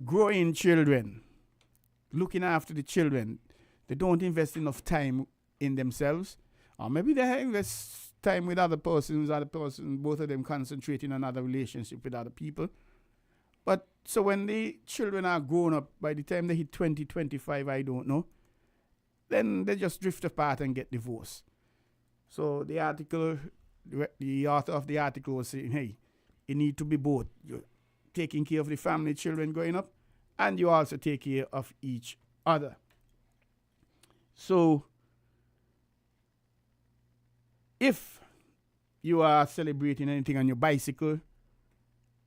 growing children, looking after the children, they don't invest enough time in themselves. Or maybe they invest time with other persons, both of them concentrating on other relationship with other people. But so when the children are grown up, by the time they hit 20, 25, I don't know, then they just drift apart and get divorced. So the author of the article was saying, hey, you need to be both. You're taking care of the family, children growing up, and you also take care of each other. So if you are celebrating anything on your bicycle,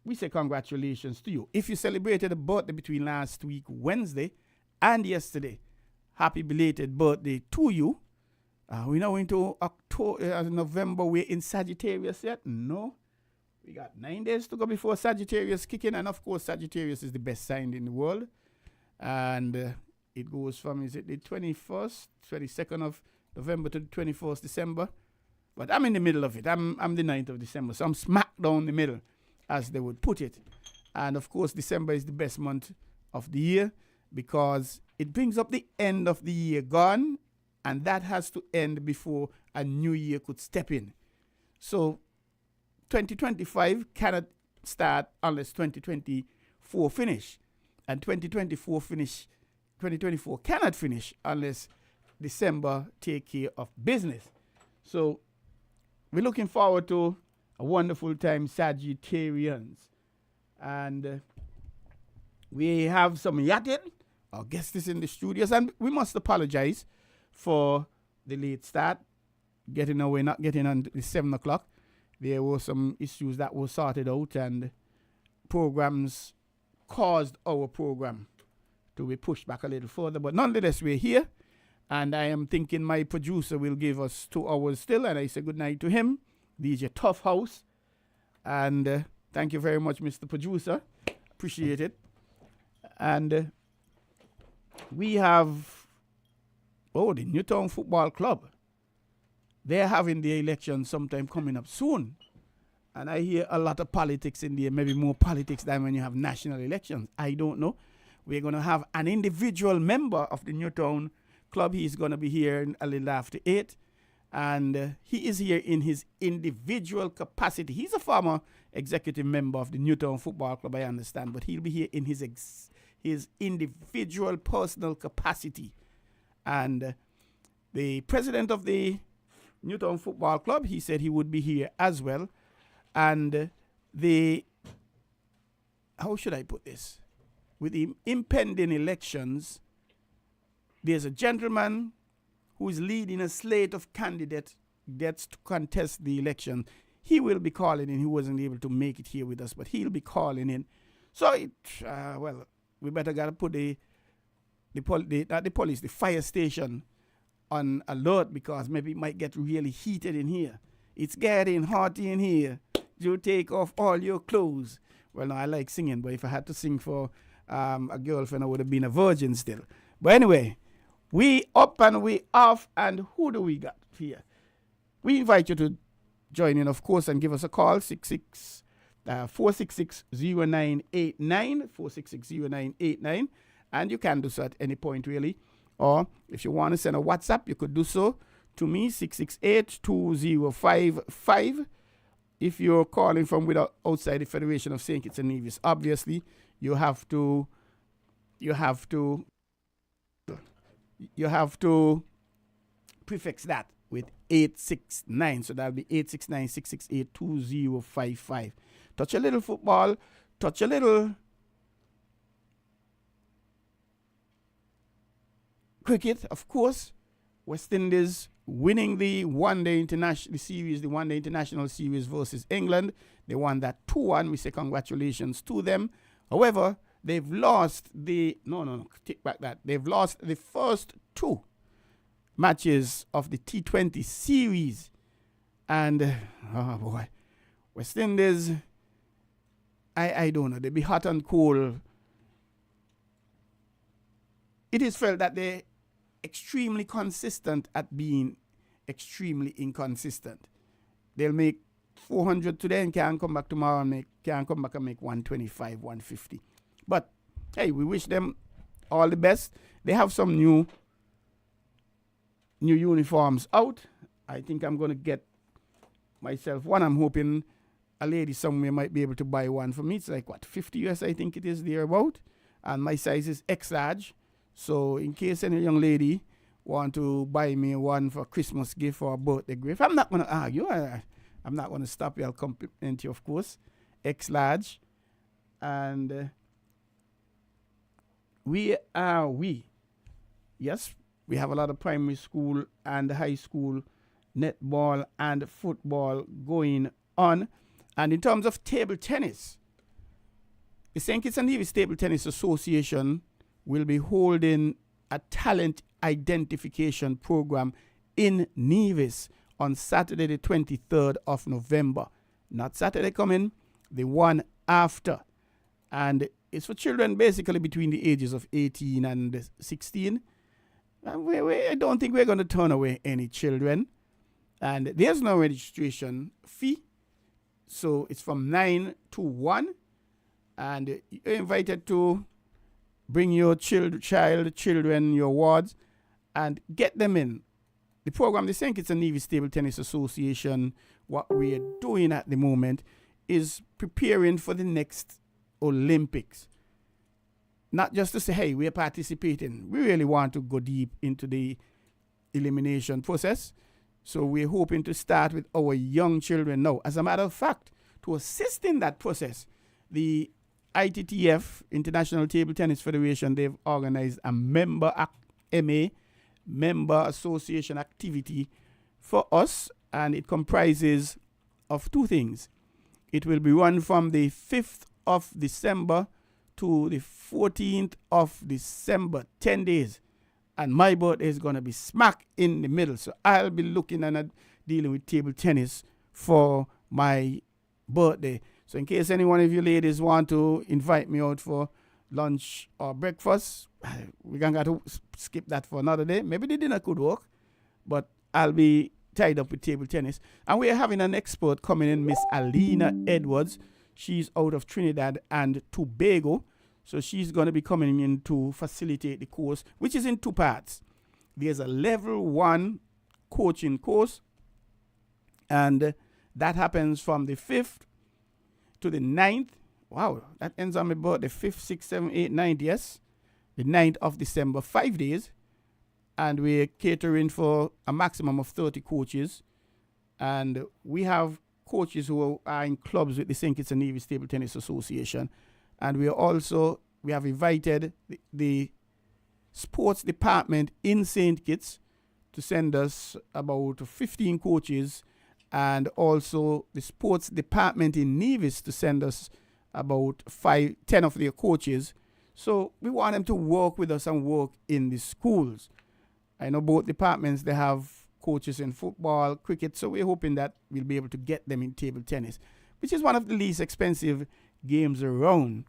we say congratulations to you. If you celebrated a birthday between last week, Wednesday, and yesterday, happy belated birthday to you. We're now into October, November. We're in Sagittarius yet? No. We got 9 days to go before Sagittarius kick in. And of course, Sagittarius is the best sign in the world. And it goes from, is it the 21st, 22nd of November to the 21st December? But I'm in the middle of it. I'm the 9th of December. So I'm smack down the middle, as they would put it. And of course, December is the best month of the year because it brings up the end of the year gone, and that has to end before a new year could step in. So 2025 cannot start unless 2024 finish. And 2024 cannot finish unless December take care of business. So we're looking forward to a wonderful time, Sagittarians. And we have some yachting. Our guest is in the studios, and we must apologize for the late start. Not getting on the 7 o'clock. There were some issues that were sorted out, and programs caused our program to be pushed back a little further. But nonetheless, we're here, and I am thinking my producer will give us 2 hours still, and I say good night to him, DJ Tough House. And thank you very much, Mr. Producer. Appreciate it. And we have, the Newtown Football Club. They're having the election sometime coming up soon. And I hear a lot of politics in there, maybe more politics than when you have national elections. I don't know. We're going to have an individual member of the Newtown Club. He's going to be here a little after 8. And he is here in his individual capacity. He's a former executive member of the Newtown Football Club, I understand. But he'll be here in his individual personal capacity. And the president of the Newtown Football Club, he said he would be here as well. And how should I put this? With the impending elections, there's a gentleman who is leading a slate of candidates to contest the election. He will be calling in. He wasn't able to make it here with us, but he'll be calling in. So, we better got to put the fire station on alert, because maybe it might get really heated in here. It's getting hot in here. You take off all your clothes. Well, no, I like singing, but if I had to sing for a girlfriend, I would have been a virgin still. But anyway, we up and we off, and who do we got here? We invite you to join in, of course, and give us a call, 466-0989, 466-0989, and you can do so at any point, really. Or if you want to send a WhatsApp, you could do so to me, 668-2055. If you're calling from outside the Federation of St. Kitts and Nevis, obviously you have to prefix that with 869. So that'll be 869-668-2055. Touch a little football, touch a little cricket, of course. West Indies winning the one-day international series versus England. They won that 2-1. We say congratulations to them. However, they've lost take back that. They've lost the first 2 matches of the T20 series. And, oh boy, West Indies, I don't know. They'll be hot and cold. It is felt that they're extremely consistent at being extremely inconsistent. They'll make 400 today and can't come back tomorrow and make 125, 150. But hey, we wish them all the best. They have some new uniforms out. I think I'm going to get myself one. I'm hoping a lady somewhere might be able to buy one for me. It's like, what, 50 US, I think it is there about. And my size is X large. So in case any young lady want to buy me one for Christmas gift or a birthday gift, I'm not going to argue. I'm not going to stop you. I'll compliment you, of course. X large. And yes, we have a lot of primary school and high school netball and football going on. And in terms of table tennis, the St. Kitts and Nevis Table Tennis Association will be holding a talent identification program in Nevis on Saturday the 23rd of November. Not Saturday coming, the one after. And it's for children basically between the ages of 18 and 16. And I don't think we're going to turn away any children. And there's no registration fee. So it's from 9 to 1. And you're invited to bring your children, your wards, and get them in. The program, the St. Kitts and Nevis Table Tennis Association, what we're doing at the moment is preparing for the next Olympics. Not just to say, hey, we're participating. We really want to go deep into the elimination process. So we're hoping to start with our young children now. As a matter of fact, to assist in that process, the ITTF, International Table Tennis Federation, they've organized a member association activity for us, and it comprises of two things. It will be run from the 5th of December to the 14th of December, 10 days. And my birthday is going to be smack in the middle. So I'll be looking and dealing with table tennis for my birthday. So in case any one of you ladies want to invite me out for lunch or breakfast, we're going to have to skip that for another day. Maybe the dinner could work, but I'll be tied up with table tennis. And we're having an expert coming in, Miss Alina Edwards. She's out of Trinidad and Tobago. So she's going to be coming in to facilitate the course, which is in two parts. There's a level 1 coaching course, and that happens from the 5th to the 9th. Wow, that ends on about the 5th, 6th, 7th, 8th, 9th, yes. The 9th of December, 5 days. And we're catering for a maximum of 30 coaches. And we have coaches who are in clubs with the St. Kitts and Nevis Table Tennis Association. And we have invited the sports department in St. Kitts to send us about 15 coaches, and also the sports department in Nevis to send us about 10 of their coaches. So we want them to work with us and work in the schools. I know both departments, they have coaches in football, cricket, so we're hoping that we'll be able to get them in table tennis, which is one of the least expensive games around.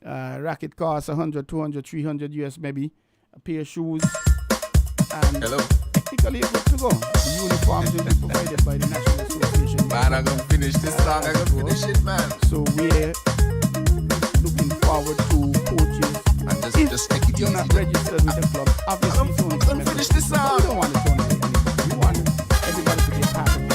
Racket costs 100, 200, 300 US maybe, a pair of shoes, and technically you're good to go. The uniforms will be provided by the National Association. Man, I'm going to finish this song, I'm going to finish it, man. So we're looking forward to coaches. And just take it you're easy. Not registered with the club, obviously it's only I'm finish this song. We don't want to turn away anybody. We want everybody to get part of it.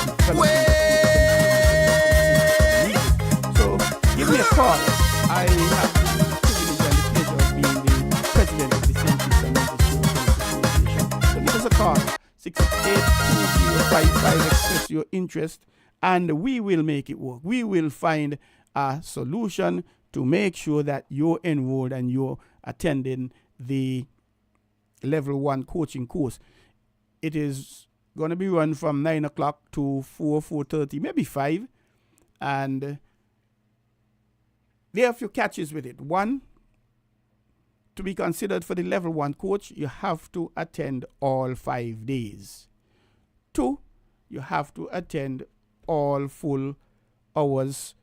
So give me a call. I have the privilege and the pleasure of being the president of the St. Kitts and Nevis Association. So give us a call, 668-2055, express your interest, and we will make it work. We will find a solution to make sure that you're enrolled and you're attending the level 1 coaching course. It is going to be run from 9 o'clock to 4:30, maybe 5. And there are a few catches with it. One, to be considered for the level 1 coach, you have to attend all 5 days. 2, you have to attend all full hours,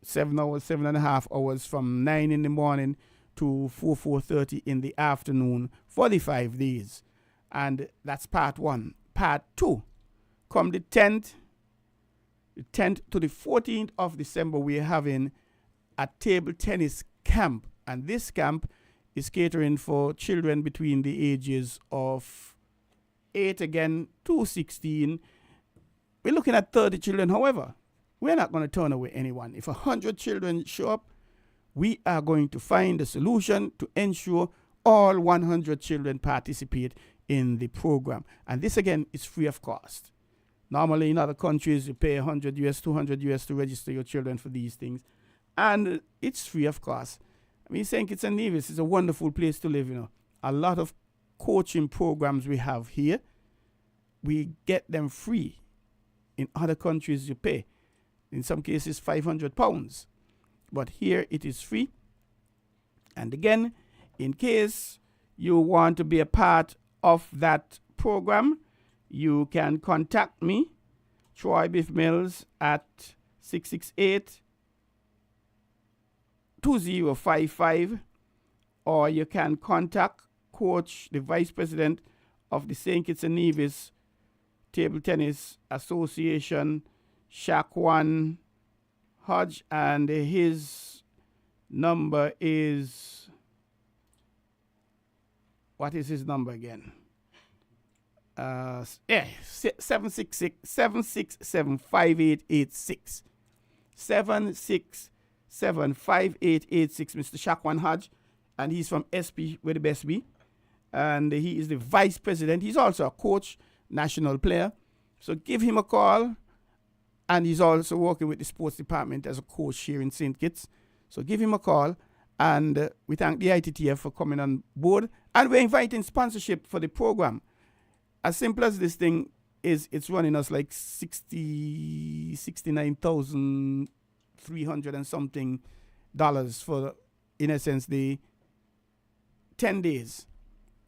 7 hours, 7.5 hours from 9 in the morning to 4:30 in the afternoon for the 5 days. And that's part 1. Part 2, come the 10th to the 14th of December, we're having a table tennis camp. And this camp is catering for children between the ages of 8 again to 16. We're looking at 30 children. However, we're not going to turn away anyone. If 100 children show up, we are going to find a solution to ensure all 100 children participate in the program. And this, again, is free of cost. Normally, in other countries, you pay $100 US, $200 US to register your children for these things. And it's free of cost. I mean, St. Kitts and Nevis is a wonderful place to live, you know. A lot of coaching programs we have here, we get them free. In other countries, you pay. In some cases, £500. But here, it is free. And again, in case you want to be a part of that program, you can contact me, Troy Biff Mills, at 668-2055, or you can contact Coach, the Vice President of the St. Kitts and Nevis Table Tennis Association, Shaquan Hodge, and his number is, what is his number again? 767-5886. 767-5886, Mr. Shaquan Hodge, and he's from SP, where the best be. And he is the vice president. He's also a coach, national player. So give him a call. And he's also working with the sports department as a coach here in St. Kitts. So give him a call. And we thank the ITTF for coming on board. And we're inviting sponsorship for the program. As simple as this thing is, it's running us like 69,300 and something dollars for, in essence, the 10 days.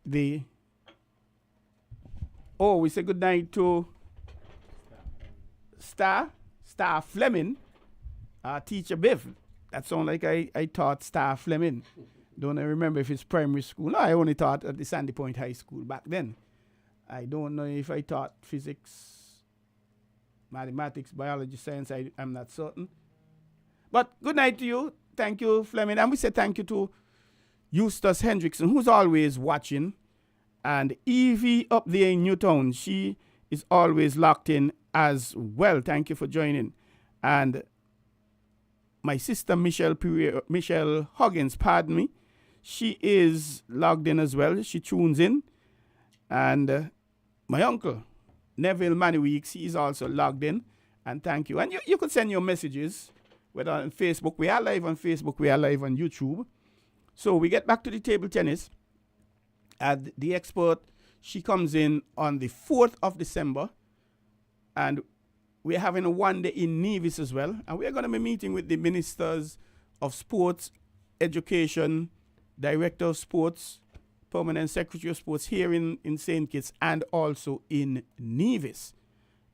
We say good night to Star Fleming, Teacher Biff. That sounds like I taught Star Fleming. Don't I remember if it's primary school. No, I only taught at the Sandy Point High School back then. I don't know if I taught physics, mathematics, biology, science. I'm not certain. But good night to you. Thank you, Fleming. And we say thank you to Eustace Hendrickson, who's always watching. And Evie up there in Newtown, she is always locked in as well. Thank you for joining. And my sister Michelle Huggins, pardon me, she is logged in as well. She tunes in. And my uncle, Neville Maniweeks, he is also logged in. And thank you. And you could send your messages, whether on Facebook. We are live on Facebook. We are live on YouTube. So we get back to the table tennis. And the expert, she comes in on the 4th of December. And we're having a one day in Nevis as well. And we're going to be meeting with the Ministers of Sports, Education, Director of Sports, Permanent Secretary of Sports here in St. Kitts and also in Nevis.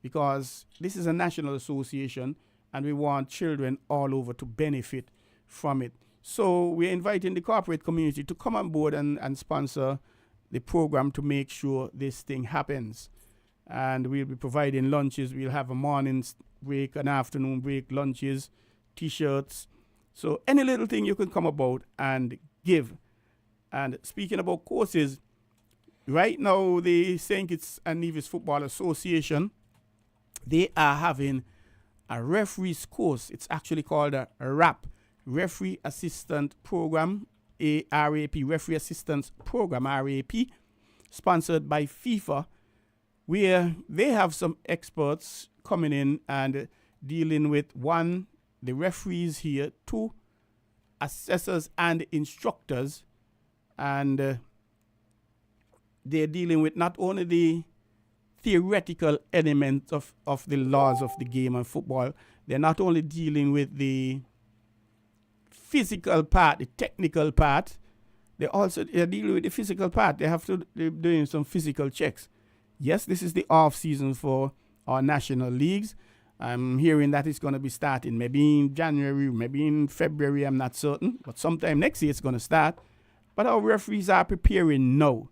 Because this is a national association and we want children all over to benefit from it. So we're inviting the corporate community to come on board and sponsor the program to make sure this thing happens. And we'll be providing lunches. We'll have a morning break, an afternoon break, lunches, T-shirts. So any little thing you can come about and give. And speaking about courses, right now the St. Kitts and Nevis Football Association, they are having a referees course. It's actually called a RAP, Referee Assistant Program, RAP, Referee Assistance Program, RAP, sponsored by FIFA, where they have some experts coming in and dealing with, one, the referees here, two, assessors and instructors, and they're dealing with not only the theoretical element of the laws of the game and football, they're not only dealing with the physical part, the technical part, they're dealing with the physical part. They're doing some physical checks. Yes, this is the off season for our national leagues. I'm hearing that it's going to be starting maybe in January, maybe in February, I'm not certain, but sometime next year it's going to start. But our referees are preparing now.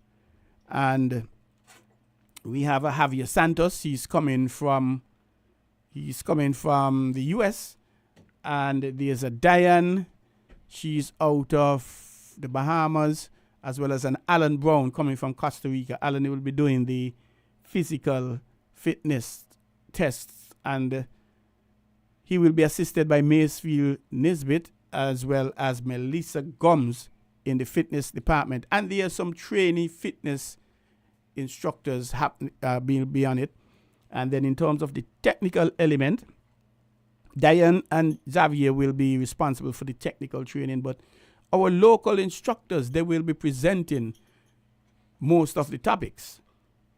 And we have a Javier Santos. He's coming from the US. And there's a Diane. She's out of the Bahamas, as well as an Alan Brown coming from Costa Rica. Alan will be doing the physical fitness tests, and he will be assisted by Macefield Nisbet as well as Melissa Gums in the fitness department. And there are some trainee fitness instructors be on it. And then in terms of the technical element, Diane and Xavier will be responsible for the technical training, but our local instructors, they will be presenting most of the topics.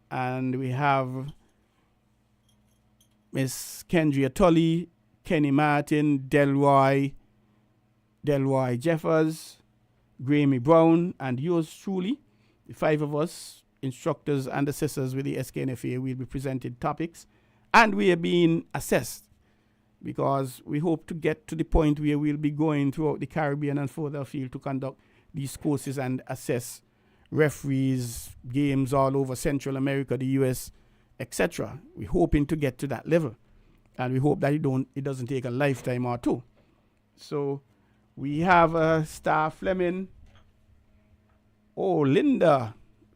And we have Miss Kendria Tully, Kenny Martin, Delroy Jeffers, Grammy Brown, and yours truly. The 5 of us, instructors and assessors with the SKNFA, will be presenting topics. And we are being assessed, because we hope to get to the point where we'll be going throughout the Caribbean and further afield to conduct these courses and assess referees, games all over Central America, the US, etc. We're hoping to get to that level. And we hope that it doesn't take a lifetime or two. So we have Star Fleming. Oh, Linda.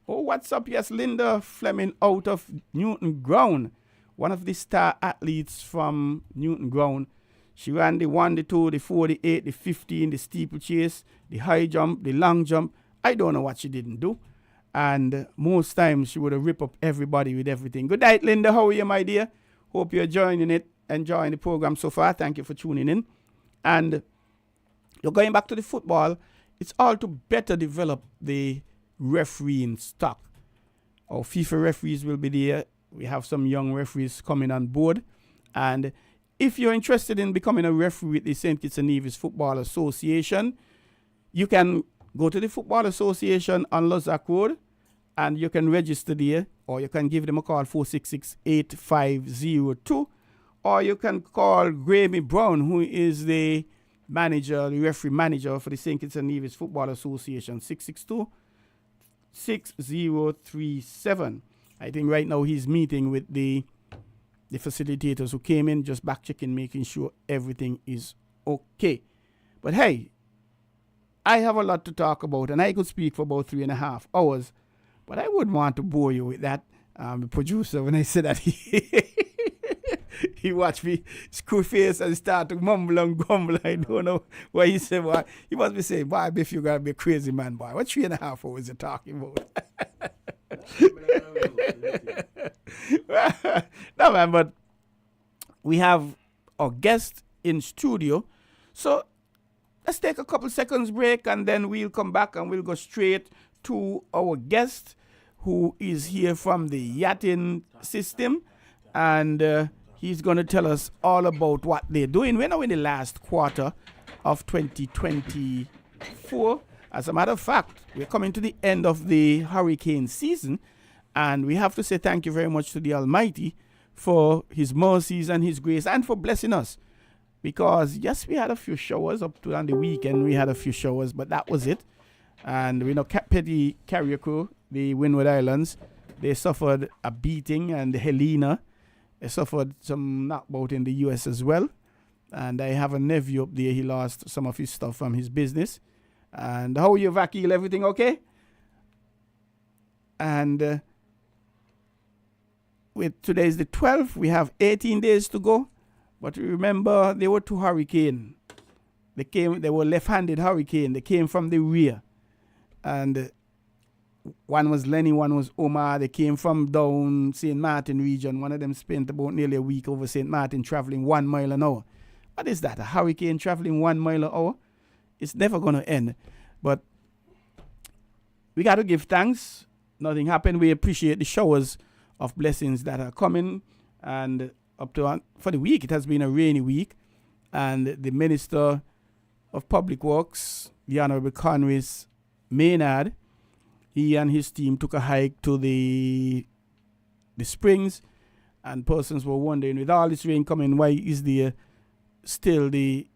Oh, what's up? Yes, Linda Fleming out of Newton Ground. One of the star athletes from Newton Ground. She ran the 1, the 2, the 4, the 8, the 15, the steeplechase, the high jump, the long jump. I don't know what she didn't do. And most times she would have ripped up everybody with everything. Good night, Linda. How are you, my dear? Hope you're enjoying the program so far. Thank you for tuning in. And you're going back to the football. It's all to better develop the refereeing stock. Our FIFA referees will be there. We have some young referees coming on board. And if you're interested in becoming a referee with the St. Kitts and Nevis Football Association, you can go to the Football Association on Lozak Road, and you can register there, or you can give them a call, 466-8502, or you can call Grammy Brown, who is the referee manager for the St. Kitts and Nevis Football Association, 662-6037. I think right now he's meeting with the facilitators who came in, just back checking, making sure everything is okay. But hey, I have a lot to talk about, and I could speak for about 3.5 hours, but I wouldn't want to bore you with that. The producer, when I said that, he watched me screw face and start to mumble and grumble. I don't know what he said. Boy. He must be saying, boy, Biff, you gotta be a crazy man, boy. What 3.5 hours you talking about? No, man, but we have our guest in studio. So let's take a couple seconds break, and then we'll come back and we'll go straight to our guest, who is here from the yachting system. And he's going to tell us all about what they're doing. We're now in the last quarter of 2024. As a matter of fact, we're coming to the end of the hurricane season, and we have to say thank you very much to the Almighty for His mercies and His grace, and for blessing us. Because, yes, we had a few showers up to on the weekend. We had a few showers, but that was it. And we know Petty Carrier Crew, the Windward Islands, they suffered a beating, and the Helena, they suffered some knockbout in the U.S. as well. And I have a nephew up there. He lost some of his stuff from his business. And how are you, Vakil? Everything okay? And with today's the 12th, we have 18 days to go. But remember, there were 2 hurricanes. They were left-handed hurricane. They came from the rear. And one was Lenny, one was Omar. They came from down St. Martin region. One of them spent about nearly a week over St. Martin traveling 1 mile an hour. What is that? A hurricane traveling 1 mile an hour? It's never going to end. But we got to give thanks. Nothing happened. We appreciate the showers of blessings that are coming. And up to for the week, it has been a rainy week. And the Minister of Public Works, the Honorable Conway Maynard, he and his team took a hike to the springs. And persons were wondering, with all this rain coming, why is there still the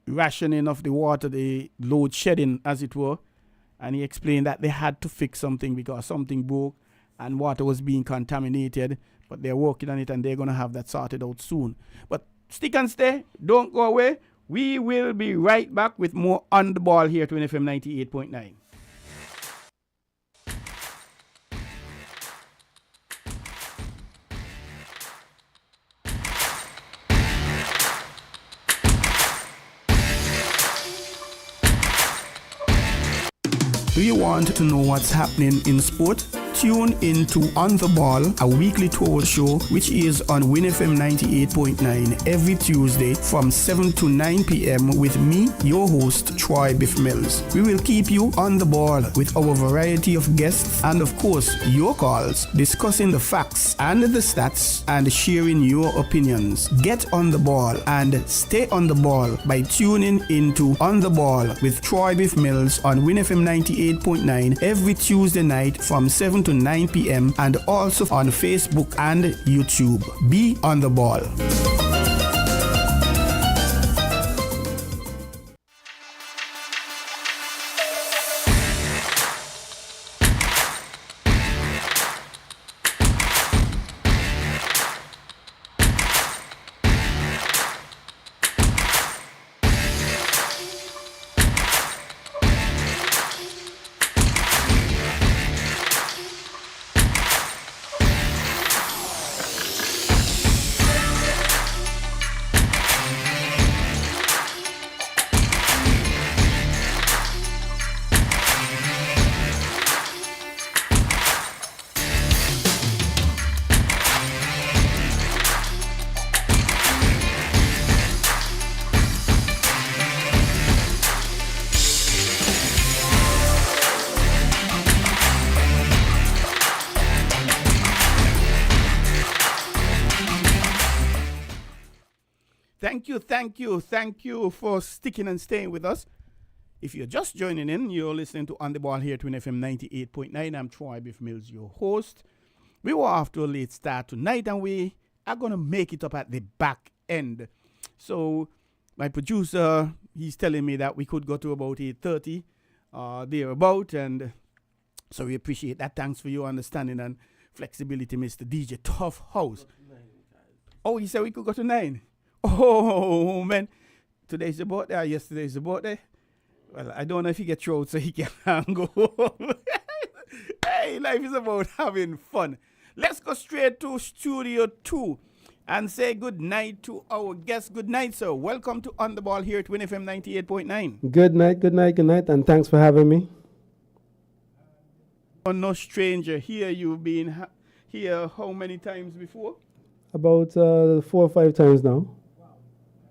rationing of the water, the load shedding, as it were? And he explained that they had to fix something because something broke and water was being contaminated. But they're working on it, and they're going to have that sorted out soon. But stick and stay. Don't go away. We will be right back with more On the Ball here to WINN FM 98.9. Do you want to know what's happening in sport? Tune into On the Ball, a weekly tour show which is on WINN FM 98.9 every Tuesday from 7 to 9 p.m. with me, your host, Troy Biff Mills. We will keep you on the ball with our variety of guests and, of course, your calls, discussing the facts and the stats and sharing your opinions. Get on the ball and stay on the ball by tuning into On the Ball with Troy Biff Mills on WINN FM 98.9 every Tuesday night from 7 to 9 p.m. and also on Facebook and YouTube. Be on the ball. Thank you for sticking and staying with us. If you're just joining in, you're listening to On the Ball here to WINN FM 98.9. I'm Troy Biff Mills, your host. We were off to a late start tonight, and we are going to make it up at the back end. So my producer, he's telling me that we could go to about 8:30, thereabout, and so we appreciate that. Thanks for your understanding and flexibility, Mr. DJ Tough House. Oh, he said we could go to 9. Oh, man. Today's your birthday. Yesterday's your birthday. Well, I don't know if he gets through so he can go home. Hey, life is about having fun. Let's go straight to Studio 2 and say good night to our guest. Good night, sir. Welcome to On the Ball here at WINN FM 98.9. Good night, and thanks for having me. You're no stranger here. You've been here how many times before? About 4 or 5 times now.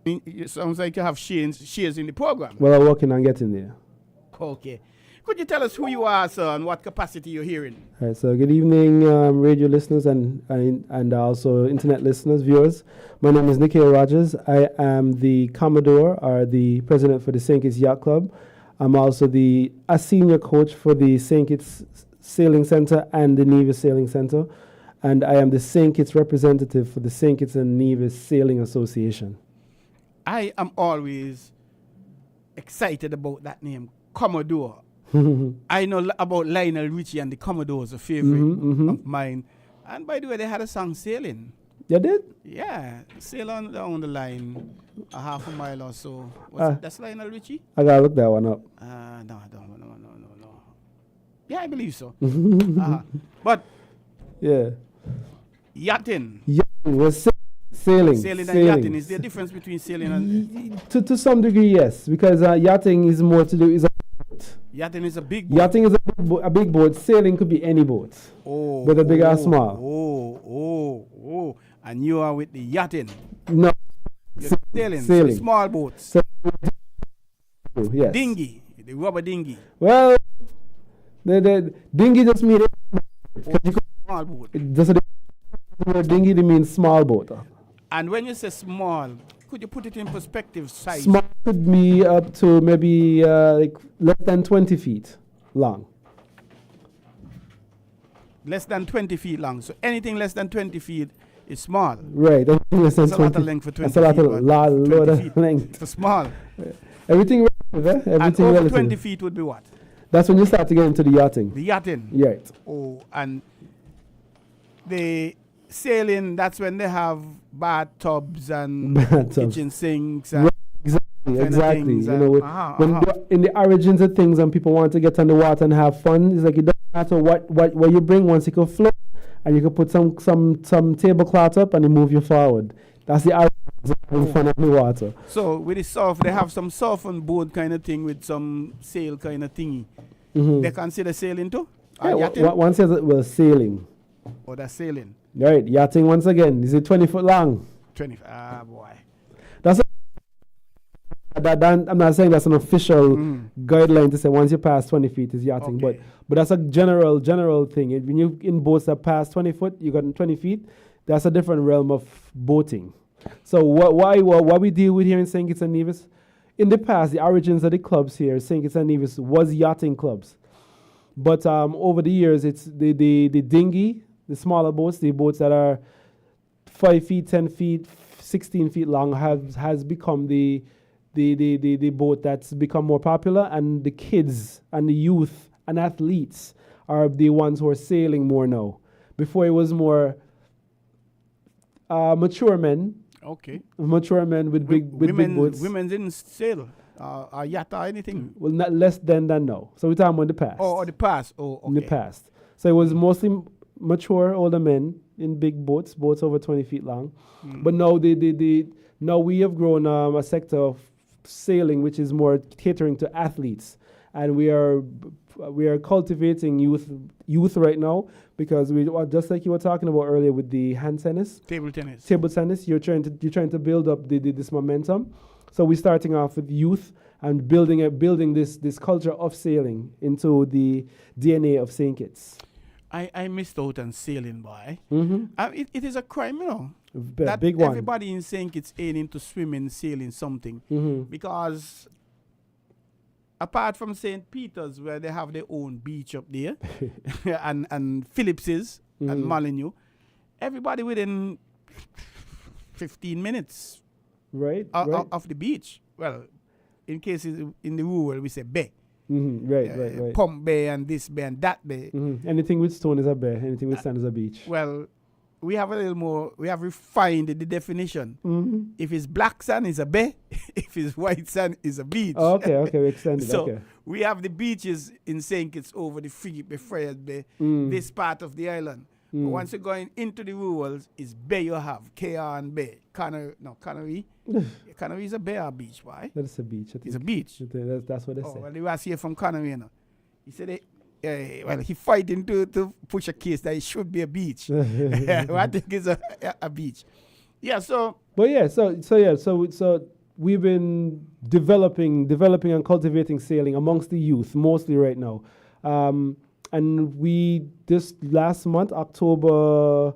It sounds like you have shares in the program. Well, I'm working on getting there. Okay. Could you tell us who you are, sir, and what capacity you're here in? All right, so good evening, radio listeners and also internet listeners, viewers. My name is Nikhil Rogers. I am the Commodore, or the president for the St. Kitts Yacht Club. I'm also a senior coach for the St. Kitts Sailing Center and the Nevis Sailing Center. And I am the St. Kitts representative for the St. Kitts and Nevis Sailing Association. I am always excited about that name, Commodore. I know about Lionel Richie and the Commodores, a favorite of mine. And by the way, they had a song, Sailing. You did? Yeah, sail on down the line a half a mile or so. That's Lionel Richie? I gotta look that one up. No. Yeah, I believe so. But yeah, yachting. Yachting was sailing. Sailing and yachting. Is there a difference between sailing and... To some degree, yes. Because yachting is more to do... Yachting is a big boat. Yachting is a big boat. Sailing could be any boat. Whether big or small. And you are with the yachting. No. Sailing. Sailing. Small boats. Yes. Dinghy. The rubber dinghy. Well, the dinghy just means... Small boat. The dinghy means small boat. And when you say small, could you put it in perspective size? Small could be up to maybe like less than 20 feet long. Less than 20 feet long. So anything less than 20 feet is small. Right. That's a lot of length for 20 feet. That's a lot of length. For small. Everything relative, eh? And over 20 feet would be what? That's when you start to get into the yachting. The yachting? Right. Oh, and the sailing, that's when they have bathtubs and kitchen sinks. And exactly. exactly. things, You know, in the origins of things, and people want to get on the water and have fun, it's like it doesn't matter what you bring once you can float, and you can put some tablecloth up and you move you forward. That's the origins of having fun on the water. So with the surf, they have some surf and board kind of thing with some sail kind of thingy. Mm-hmm. They consider sailing too? Yeah, one says it was sailing. Oh, that's sailing. Right, yachting once again. Is it 20 foot long? 20. Ah, boy. That's I'm not saying that's an official guideline to say once you pass 20 feet is yachting, Okay. but that's a general thing. When you in boats that pass 20 foot, you got 20 feet. That's a different realm of boating. So what we deal with here in St. Kitts and Nevis, in the past, the origins of the clubs here, St. Kitts and Nevis, was yachting clubs. But over the years, it's the dinghy, the smaller boats, the boats that are 5 feet, 10 feet, 16 feet long has become the boat that's become more popular, and the kids and the youth and athletes are the ones who are sailing more now. Before it was more mature men. Okay. Mature men with big boats. Women didn't sail or yacht or anything. Well, not less than now. So we're talking about the past. Oh, the past. Oh, okay. In the past. So it was mostly mature older men in big boats over 20 feet long. But now now we have grown a sector of sailing which is more catering to athletes, and we are cultivating youth right now, because we just like you were talking about earlier with the table tennis. You're trying to build up this momentum. So we're starting off with youth and building this culture of sailing into the DNA of St. Kitts. I missed out on sailing, boy. Mm-hmm. It is a crime, you know. Big one. Everybody in St. Kitts aiming to swimming, sailing something. Mm-hmm. Because apart from St. Peter's, where they have their own beach up there, and Phillips's and Molyneux, everybody within 15 minutes right. of the beach. Well, in cases in the rural, we say bay. Mm-hmm. Right. Pump bay and this bay and that bay. Mm-hmm. Anything with stone is a bay. Anything with sand is a beach. Well, we have a little more. We have refined the definition. Mm-hmm. If it's black sand, is a bay. If it's white sand, is a beach. Oh, okay, we extended. So okay. we have the beaches in St. Kitts over the Frigate Bay, Freyas Bay, this part of the island. But once you're going into the rurals, it's bay you have. Cairn Bay, Canary. Canary is a bay or beach, why? That's a beach. It's a beach. That's what they say. Well, they was here from Canary, you know. He said, he fighting to push a case that it should be a beach. Well, I think it's a beach. Yeah, so. But yeah, so we've been developing and cultivating sailing amongst the youth, mostly right now. And we, this last month, October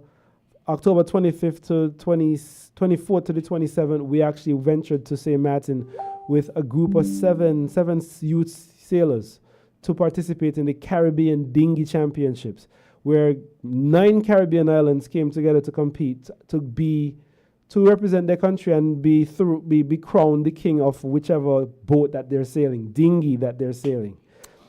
25th to 24th to the 27th, we actually ventured to St. Martin with a group of seven youth sailors to participate in the Caribbean Dinghy Championships, where 9 Caribbean islands came together to compete, to represent their country and be crowned the king of whichever boat that they're sailing, dinghy that they're sailing.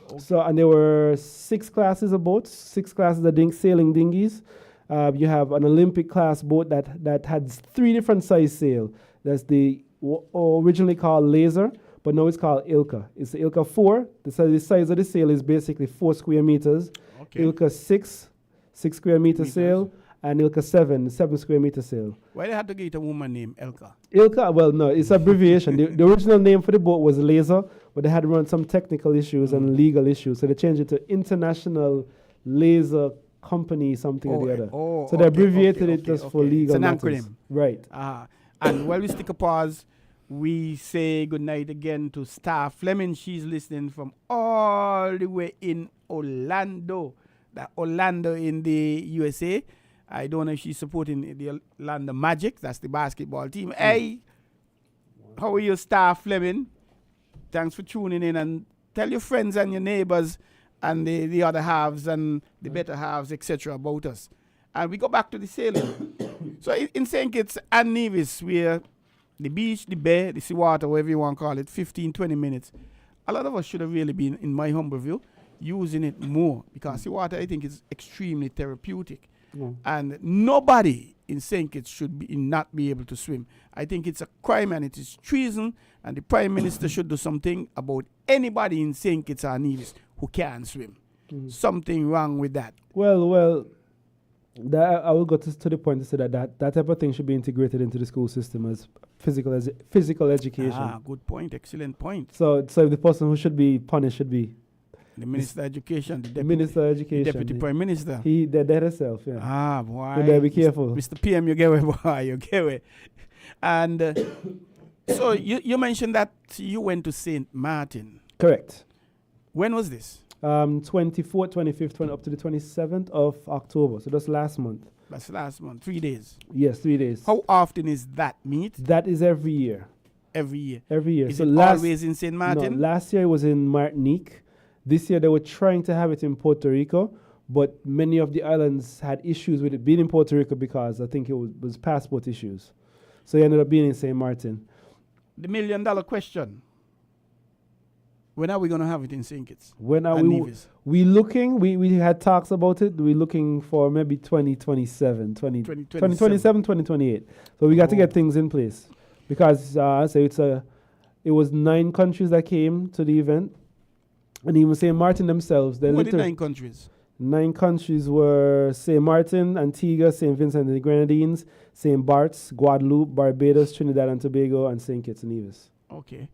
Okay. So, and there were 6 classes of boats, 6 classes of sailing dinghies. You have an Olympic class boat that had 3 different size sail. That's the originally called Laser, but now it's called Ilka. It's the Ilka 4. The size of the sail is basically 4 square meters. Okay. Ilka 6 square meter sail, and Ilka 7 square meter sail. Why they had to get a woman named Ilka? Ilka, well, no, it's abbreviation. the original name for the boat was Laser, but they had to run some technical issues and legal issues, so they changed it to International Laser Company, something or the other. So they abbreviated it just for legal matters. It's an acronym. Right. And while we stick a pause, we say good night again to Star Fleming. She's listening from all the way in Orlando. Orlando in the USA. I don't know if she's supporting the Orlando Magic. That's the basketball team. Hey, how are you, Star Fleming? Thanks for tuning in, and tell your friends and your neighbors and the other halves and the better halves, etc. about us. And we go back to the sailing. So in St. Kitts and Nevis, where the beach, the bay, the seawater, whatever you want to call it, 15, 20 minutes. A lot of us should have really been, in my humble view, using it more, because seawater, I think, is extremely therapeutic. And nobody in St. Kitts should not be able to swim. I think it's a crime and it is treason, and the Prime Minister should do something about anybody in St. Kitts or Nevis who can't swim. Something wrong with that. Well, I will go to the point to say that type of thing should be integrated into the school system as physical education. Good point. Excellent point. So if the person who should be punished should be the Minister of Education, the Minister of Education, Deputy Prime Minister. That herself, yeah. Boy. So there, be careful. Mr. PM, you get away, boy, you get away. And so you mentioned that you went to St. Martin. Correct. When was this? 24th, 25th, up to the 27th of October. So that's last month. That's last month. 3 days. Yes, 3 days. How often is that meet? That is every year. Every year. Every year. Is so it always in St. Martin? No, last year it was in Martinique. This year they were trying to have it in Puerto Rico, but many of the islands had issues with it being in Puerto Rico because I think it was passport issues. So it ended up being in St. Martin. The $1 million question. When are we going to have it in St. Kitts? When are we looking? We had talks about it. We're looking for maybe 2027, 2028. So we got to get things in place because it was 9 countries that came to the event. And even St. Martin themselves. What are the 9 countries? 9 countries were St. Martin, Antigua, St. Vincent and the Grenadines, St. Bart's, Guadeloupe, Barbados, Trinidad and Tobago, and St. Kitts and Nevis. Okay.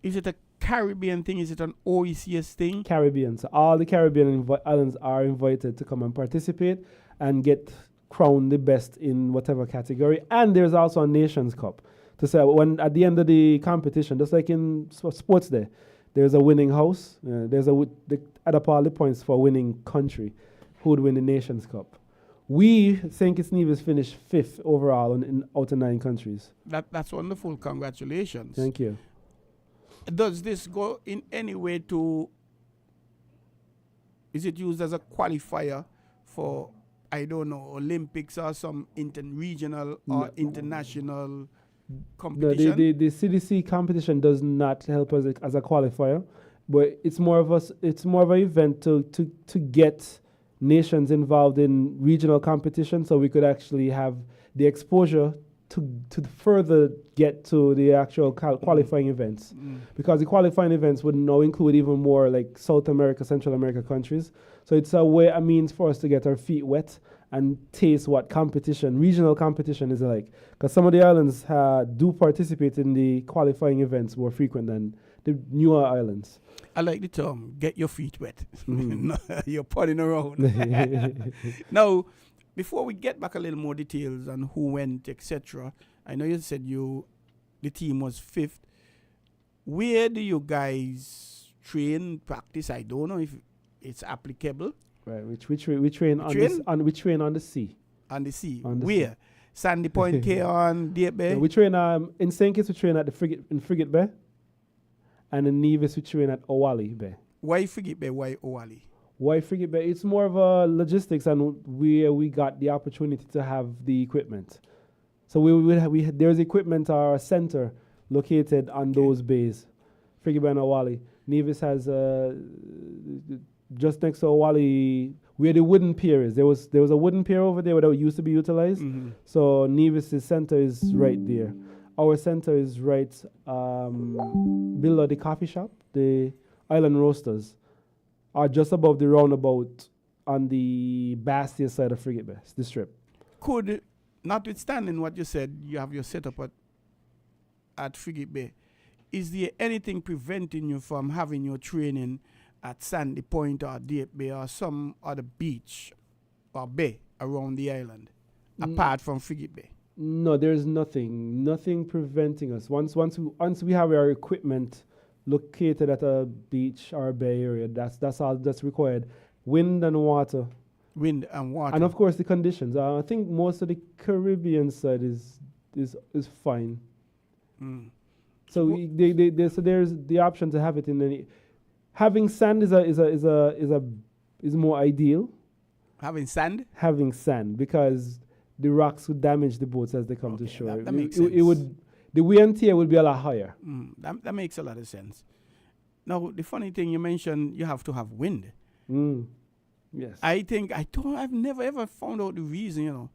Is it a Caribbean thing? Is it an OECS thing? Caribbean. So all the Caribbean islands are invited to come and participate and get crowned the best in whatever category. And there's also a Nations Cup. To say when at the end of the competition, just like in sports day, there's a winning house. They add up all the points for winning country who would win the Nations Cup. We think it's Nevis finished 5th overall out of 9 countries. That's wonderful. Congratulations. Thank you. Does this go in any way to... Is it used as a qualifier for, I don't know, Olympics or some regional or international competition? No, the CDC competition does not help us as a qualifier, but it's more of an event to get nations involved in regional competition, so we could actually have the exposure to further get to the actual qualifying events, because the qualifying events would now include even more like South America, Central America countries. So it's a means for us to get our feet wet and taste what regional competition is like. Because some of the islands do participate in the qualifying events more frequent than the newer islands. I like the term, get your feet wet. You're putting around. Now, before we get back a little more details on who went, etc., I know you said the team was 5th. Where do you guys train, practice? I don't know if it's applicable. Right, we train on the sea. On the sea. Where? Sandy Point, K-on, Deep Bay? Yeah, we train in St. Kitts. We train at the Frigate Bay, and in Nevis we train at Owali Bay. Why Frigate Bay? Why Owali? Why Frigate Bay? It's more of a logistics, and we got the opportunity to have the equipment. So there's equipment or a center located on those bays, Frigate Bay and Owali. Nevis has just next to Owali, where the wooden pier is. There was a wooden pier over there that used to be utilized. Mm-hmm. So Nevis' center is right there. Our center is right below the coffee shop, the Island Roasters, are just above the roundabout on the Bastia side of Frigate Bay, the strip. Could, notwithstanding what you said, you have your setup at Frigate Bay, is there anything preventing you from having your training at Sandy Point or Deep Bay or some other beach or bay around the island, apart from Frigate Bay? No, there's nothing preventing us. Once we have our equipment located at a beach or a bay area, that's all that's required. Wind and water. Wind and water. And of course the conditions. I think most of the Caribbean side is fine. Mm. So so there's the option to have it in any. Having sand is more ideal. Having sand? Having sand, because the rocks would damage the boats as they come to shore. That makes sense. The wear and tear would be a lot higher. That makes a lot of sense. Now, the funny thing you mentioned, you have to have wind. Yes. I've never ever found out the reason,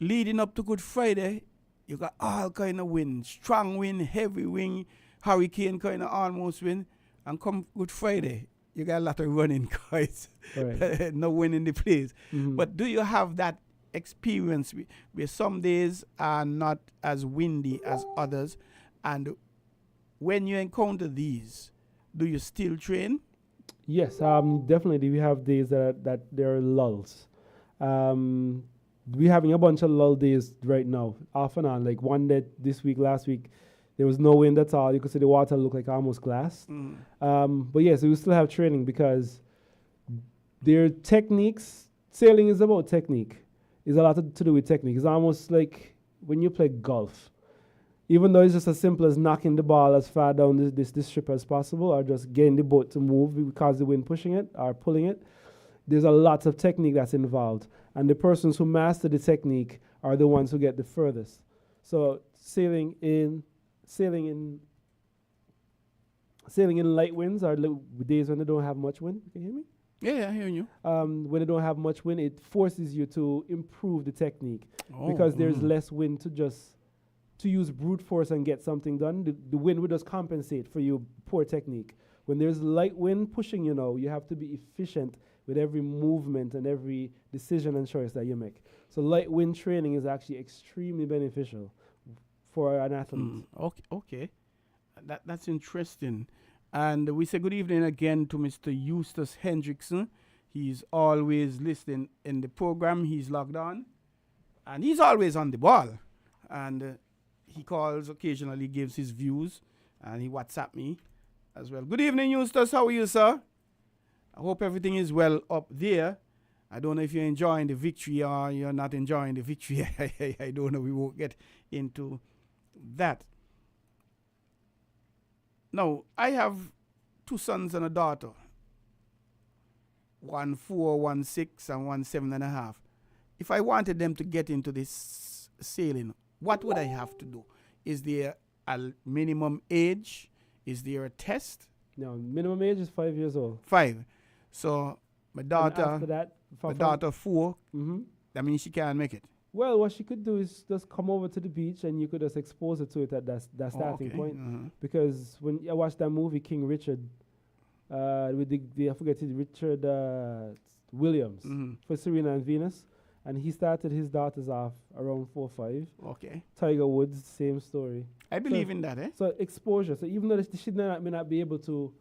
leading up to Good Friday, you got all kind of wind, strong wind, heavy wind, hurricane kind of almost wind, and come Good Friday, you got a lot of running cars, Right. no wind in the place. Mhm. But do you have that experience where some days are not as windy as others, and when you encounter these, do you still train? Yes, definitely. We have days that there are lulls. We're having a bunch of lull days right now, off and on. Like one day this week, last week, there was no wind at all. You could see the water look like almost glass. But yes, we still have training because their techniques. Sailing is about technique. It's a lot to do with technique. It's almost like when you play golf. Even though it's just as simple as knocking the ball as far down this strip as possible, or just getting the boat to move because the wind pushing it or pulling it, there's a lot of technique that's involved. And the persons who master the technique are the ones who get the furthest. So sailing in light winds are days when they don't have much wind. Can you hear me? Yeah, I hear you. When they don't have much wind, it forces you to improve the technique because there's less wind to use brute force and get something done. The wind will just compensate for your poor technique. When there's light wind pushing you now, you have to be efficient with every movement and every decision and choice that you make. So light wind training is actually extremely beneficial for an athlete. Okay. That's interesting. And we say good evening again to Mr. Eustace Hendrickson. He's always listening in the program. He's logged on. And he's always on the ball. And he calls occasionally, gives his views. And he WhatsApp me as well. Good evening, Eustace. How are you, sir? I hope everything is well up there. I don't know if you're enjoying the victory or you're not enjoying the victory. I don't know. We won't get into that. Now, I have 2 sons and a daughter. 1 4, 1 6, and 1 7.5. If I wanted them to get into this sailing, what would I have to do? Is there a minimum age? Is there a test? No, minimum age is 5 years old. 5. So my And daughter, after that, my daughter 4, Mhm. that means she can't make it. Well, what she could do is just come over to the beach and you could just expose her to it at that starting okay. point. Because when I watched that movie, King Richard, with I forget his Richard Williams for Serena and Venus, and he started his daughters off around 4 or 5. Okay. Tiger Woods, same story. I believe in that, eh? So exposure. So even though she may not be able to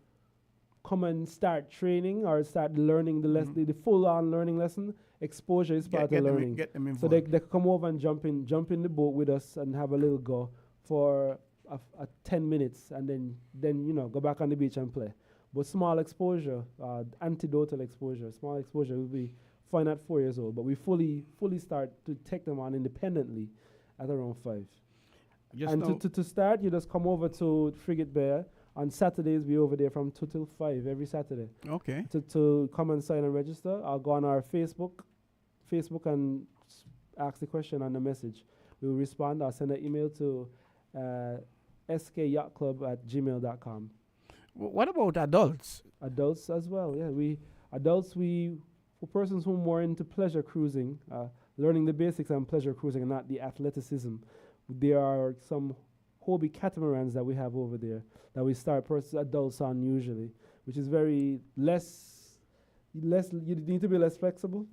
come and start training or start learning the full-on learning lesson, exposure is part of learning. Get them So involved. they come over and jump in the boat with us and have a little go for a 10 minutes and then go back on the beach and play. But small exposure, antidotal exposure, small exposure will be fine at 4 years old. But we fully start to take them on independently at around 5. And to start, you just come over to Frigate Bay. On Saturdays, we're over there from 2 till 5 every Saturday. Okay. To come and sign and register, I'll go on our Facebook and ask the question on the message. We'll respond. I'll send an email to skyachtclub@gmail.com. What about adults? Adults as well, yeah. For persons who are more into pleasure cruising, learning the basics on pleasure cruising and not the athleticism, there are some Hobie catamarans that we have over there that we start adults on usually, which is very less. You need to be less flexible.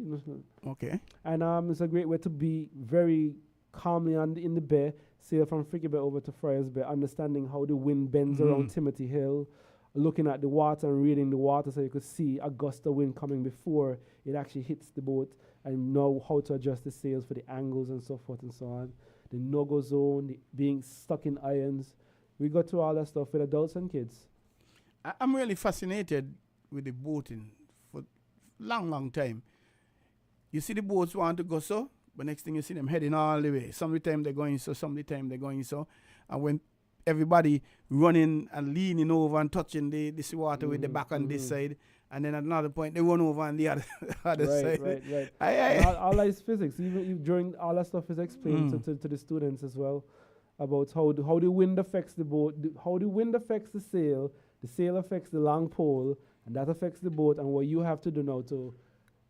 Okay. And it's a great way to be very calmly in the bay, sail from Frigate Bay over to Friars Bay, understanding how the wind bends around Timothy Hill, looking at the water and reading the water so you could see a gust of wind coming before it actually hits the boat, and know how to adjust the sails for the angles and so forth and so on. The no-go zone, being stuck in irons. We go through all that stuff with adults and kids. I'm really fascinated with the boating for long time. You see the boats want to go so, but next thing you see them heading all the way. Some of the time they're going so, some of the time they're going so. And when everybody running and leaning over and touching the water with the back on this side, and then at another point they run over on the other side. Right. All that is physics. Even during all that stuff is explained to the students as well about how the wind affects the boat, how the wind affects the sail affects the long pole, and that affects the boat, and what you have to do now to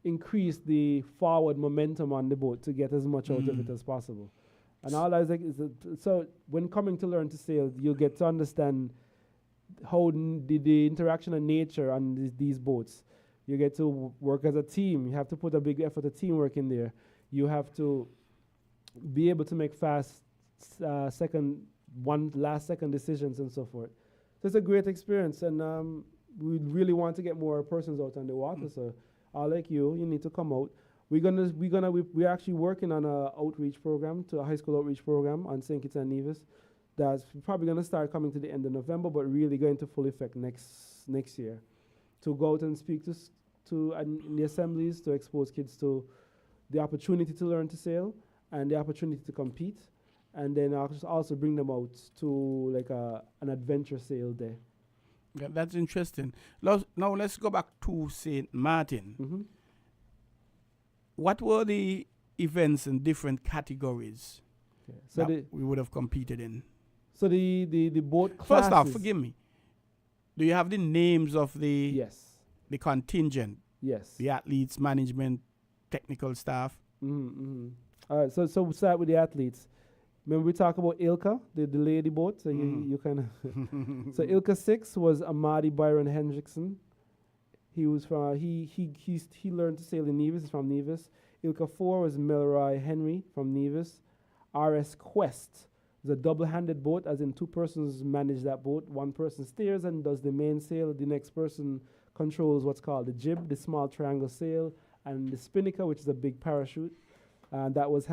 increase the forward momentum on the boat to get as much out of it as possible. And all I was like, so when coming to learn to sail, you'll get to understand how the interaction of nature on these boats. You get to work as a team. You have to put a big effort of teamwork in there. You have to be able to make fast last second decisions and so forth. So it's a great experience, and we really want to get more persons out on the water. So, all like you need to come out. We're actually working on a outreach program, to a high school outreach program on St. Kitts and Nevis. That's probably going to start coming to the end of November, but really going to full effect next year. To go out and speak to in the assemblies, to expose kids to the opportunity to learn to sail and the opportunity to compete, and then also bring them out to like an adventure sail day. Yeah, that's interesting. Now let's go back to St. Martin. Mm-hmm. What were the events in different categories So that we would have competed in? So the boat classes. First off, forgive me. Do you have the names of the the contingent? Yes. The athletes, management, technical staff. All right. So we'll start with the athletes. Remember we talk about Ilka, the lady boat. So you kind of. So Ilka 6 was Amadi Byron Hendrickson. He was from he learned to sail in Nevis. He's from Nevis. Ilka 4 was Melroy Henry from Nevis. RS Quest is a double-handed boat, as in two persons manage that boat. One person steers and does the mainsail. The next person controls what's called the jib, the small triangle sail, and the spinnaker, which is a big parachute. And that was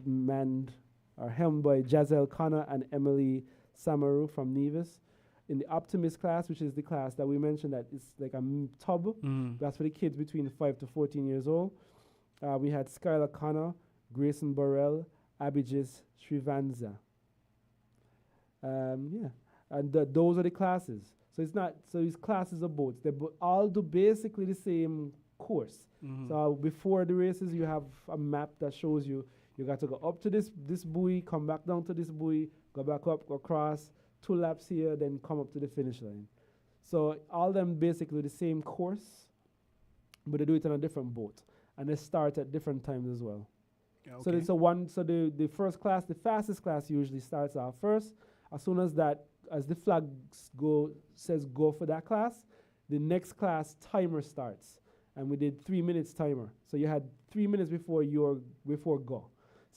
manned or helmed by Jazel Connor and Emily Samaru from Nevis. In the Optimist class, which is the class that we mentioned, that it's like a tub. That's for the kids between 5 to 14 years old. We had Skylar Connor, Grayson Burrell, Abhijit Srivanza. And those are the classes. So it's not. So these classes of boats, they all do basically the same course. So before the races, you have a map that shows you got to go up to this buoy, come back down to this buoy, go back up, go across, 2 laps here, then come up to the finish line. So all them basically the same course, but they do it on a different boat, and they start at different times as well. Okay. So the first class, the fastest class usually starts off first. As soon as the flag says go for that class, the next class timer starts, and we did 3 minutes timer. So you had 3 minutes before go.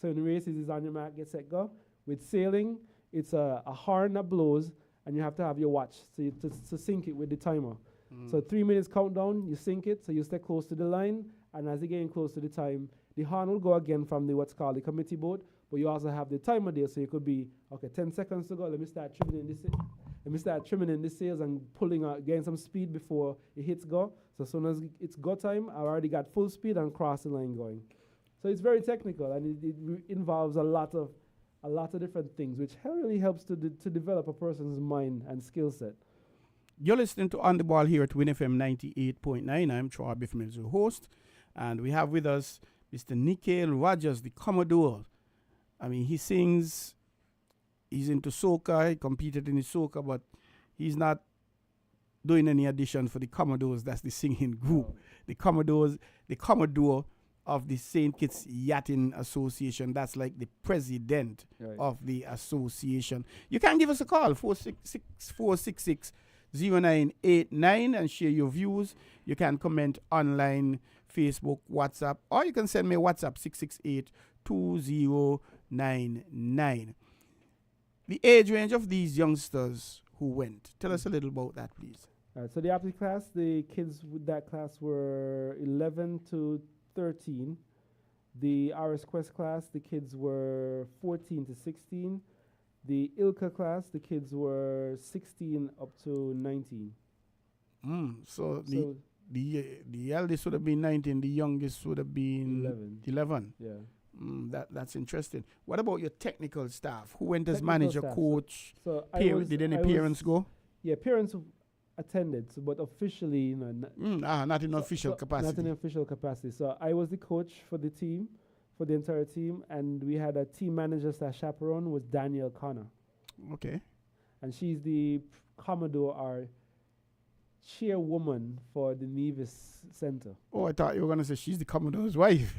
So in the races, it's on your mark, get set, go. With sailing, it's a horn that blows, and you have to have your watch to sync it with the timer. So 3 minutes countdown, you sync it, so you stay close to the line, and as you're getting close to the time, the horn will go again from what's called the committee boat, but you also have the timer there, so you could be, 10 seconds to go, let me start trimming in the sails and pulling out, getting some speed before it hits go. So as soon as it's go time, I already got full speed and cross the line going. So it's very technical, and it involves a lot of different things, which really helps to develop a person's mind and skill set. You're listening to On the Ball here at WINN FM 98.9. I'm Troy Biff Mills, your host, and we have with us Mr. Nikhil Rogers, the Commodore. I mean, he sings, he's into soca, he competed in the soca, but he's not doing any audition for the Commodores. That's the singing group. The Commodore of the St. Kitts Yachting Association. That's like the president of the association. You can give us a call, 466-0989, and share your views. You can comment online, Facebook, WhatsApp, or you can send me a WhatsApp, 668-2099. The age range of these youngsters who went. Tell us a little about that, please. So the aptitude class, the kids with that class were 11 to 13. The RS Quest class, the kids were 14 to 16. The Ilka class, the kids were 16 up to 19. So the eldest would have been 19, the youngest would have been 11. Yeah. That's interesting. What about your technical staff? Who went as Technical manager, staff. coach? So Did any parents go? Yeah, parents attended, but officially, Not in official capacity. Not in official capacity. So I was the coach for the team, for the entire team, and we had a team manager / chaperone was Danielle Connor. Okay. And she's the Commodore, or chairwoman for the Nevis Center. Oh, I thought you were going to say she's the Commodore's wife.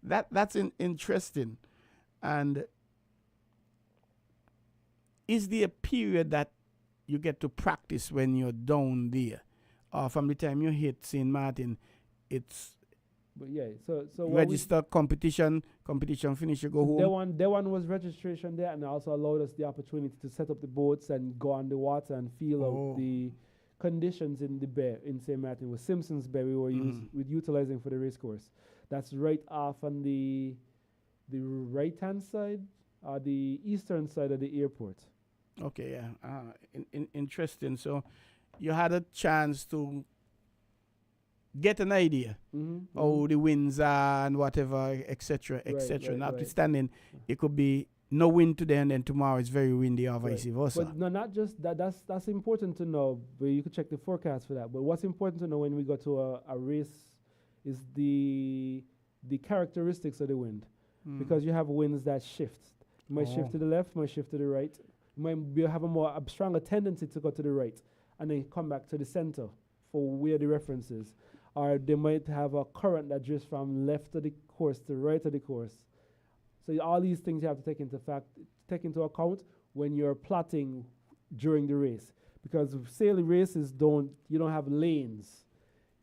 That's interesting. And is there a period that you get to practice when you're down there? Or from the time you hit St. Martin, it's But yeah, so register competition finish, you go home? That one was registration there, and also allowed us the opportunity to set up the boats and go on the water and feel out the conditions in the bay in St. Martin. With Simpsons Bay we were utilizing for the race course. That's right off on the right-hand side or the eastern side of the airport. Okay, yeah. Interesting. So you had a chance to get an idea how the winds are and whatever, etc., etc. Right. Notwithstanding, it could be no wind today and then tomorrow it's very windy or vice versa. But no, not just that. That's important to know. But you could check the forecast for that. But what's important to know when we go to a race is the characteristics of the wind, because you have winds that shift. It might shift to the left, might shift to the right. It might have a stronger tendency to go to the right, and then come back to the center for where the reference is. Or they might have a current that drifts from left of the course to right of the course. So all these things you have to take into account when you're plotting during the race. Because sailing races you don't have lanes.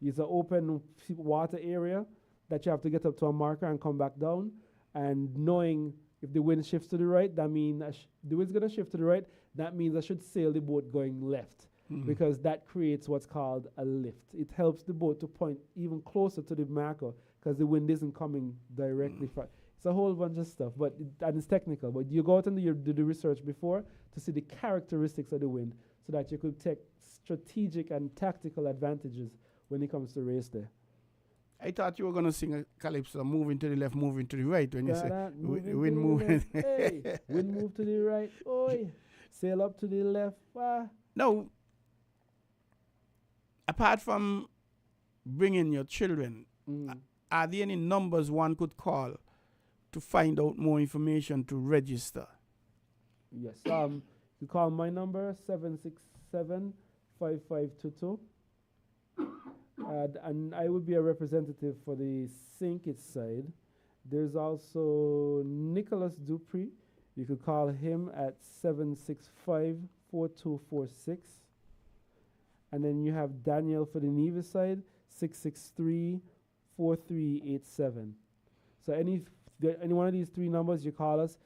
It's an open water area that you have to get up to a marker and come back down. And knowing if the wind shifts to the right, that means the wind's going to shift to the right. That means I should sail the boat going left. Because that creates what's called a lift. It helps the boat to point even closer to the marker because the wind isn't coming directly from. It's a whole bunch of stuff, and it's technical. But you go out and do the research before to see the characteristics of the wind so that you could take strategic and tactical advantages when it comes to race there. I thought you were going to sing a calypso, moving to the left, moving to the right, when you said wind moving. Hey, wind move to the right. Oi, sail up to the left. No. Apart from bringing your children, are there any numbers one could call to find out more information to register? Yes. You call my number 767-5522. And I would be a representative for the St. Kitts side. There's also Nicholas Dupree. You could call him at 765-4246. And then you have Daniel for the Nevis side, 663-4387. So any one of these three numbers, you call us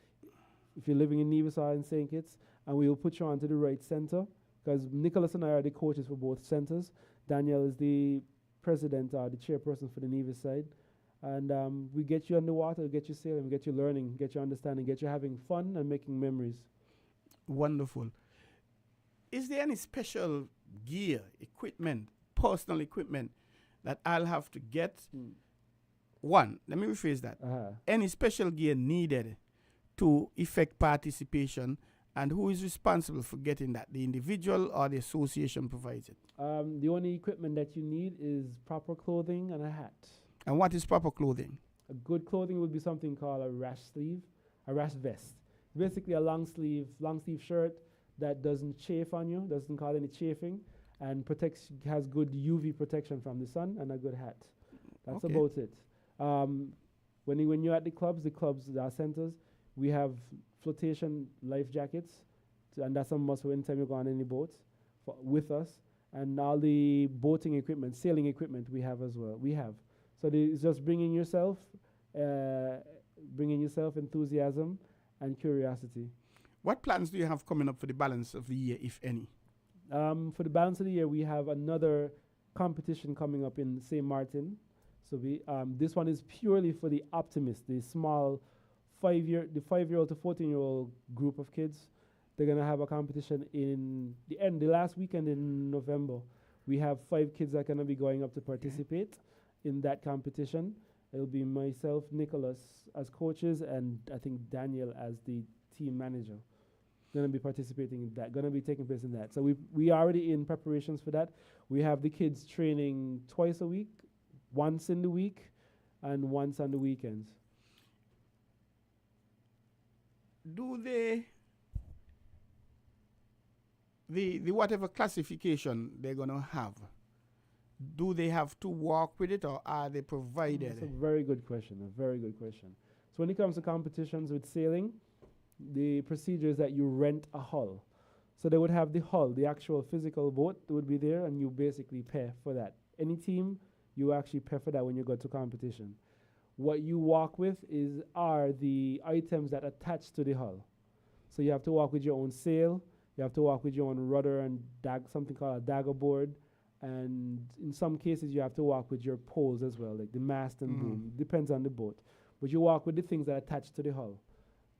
if you're living in Nevis or in St. Kitts, and we will put you onto the right center, because Nicholas and I are the coaches for both centers. Daniel is the president or the chairperson for the Nevis side. And we get you on the water, get you sailing, get you learning, get you understanding, get you having fun and making memories. Wonderful. Is there any special gear, equipment, personal equipment that I'll have to get? One, let me rephrase that. Any special gear needed to effect participation, and who is responsible for getting that? The individual or the association provides it? The only equipment that you need is proper clothing and a hat. And what is proper clothing? A good clothing would be something called a rash vest. Basically a long sleeve shirt that doesn't chafe on you, doesn't cause any chafing, and has good UV protection from the sun, and a good hat. That's about it. When you're at the clubs, our centers, we have flotation life jackets, and that's a must anytime you go on any boat with us. And all the boating equipment, sailing equipment we have as well. So it's just bringing yourself enthusiasm and curiosity. What plans do you have coming up for the balance of the year, if any? For the balance of the year, we have another competition coming up in St. Martin. So this one is purely for the optimists, the small 5-year-old to 14-year-old group of kids. They're going to have a competition in the last weekend in November. We have 5 kids that are going to be going up to participate in that competition. It'll be myself, Nicholas as coaches, and I think Daniel as the team manager. Going to be participating in that, going to be taking place in that. So we are already in preparations for that. We have the kids training twice a week, once in the week, and once on the weekends. Do they the whatever classification they're gonna have, do they have to walk with it, or are they provided? That's a very good question. A very good question. So when it comes to competitions with sailing, the procedure is that you rent a hull. So they would have the hull, the actual physical boat would be there, and you basically pay for that. Any team, you actually pay for that when you go to competition. What you walk with are the items that attach to the hull. So you have to walk with your own sail, you have to walk with your own rudder and something called a dagger board, and in some cases you have to walk with your poles as well, like the mast and boom. Depends on the boat. But you walk with the things that attach to the hull,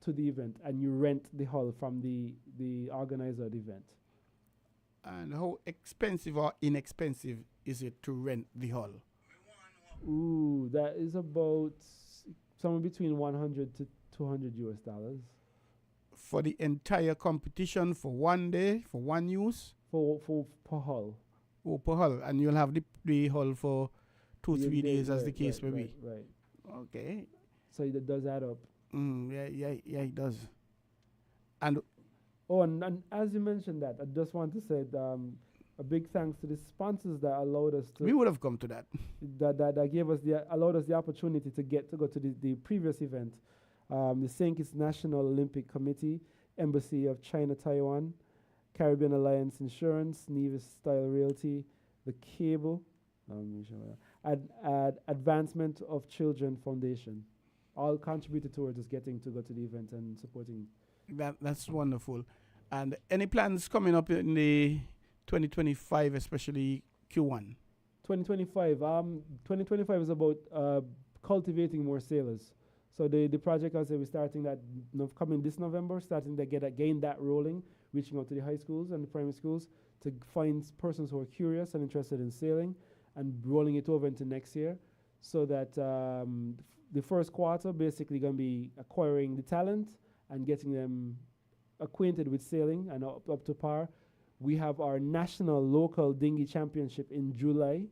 to the event, and you rent the hull from the organizer of the event. And how expensive or inexpensive is it to rent the hull? Ooh, that is about somewhere between 100 to 200 US dollars. For the entire competition, for one day, for one use? For per hull. Oh, per hull. And you'll have the hull for 2-3 days, as the case may be. Right. Okay. So that does add up. Yeah, it does. And and as you mentioned that, I just want to say a big thanks to the sponsors that allowed us to. We would have come to that. That gave us allowed us the opportunity to go to the previous event. The St. Kitts National Olympic Committee, Embassy of China, Taiwan, Caribbean Alliance Insurance, Nevis Style Realty, the Cable, Advancement of Children Foundation, all contributed towards us getting to go to the event and supporting. That's wonderful. And any plans coming up in the 2025, especially Q1? 2025 is about cultivating more sailors. So the project, as I say, we're starting that coming this November, starting to gain that rolling, reaching out to the high schools and the primary schools to find persons who are curious and interested in sailing, and rolling it over into next year, so that the first quarter basically going to be acquiring the talent and getting them acquainted with sailing and up to par. We have our national local dinghy championship in July.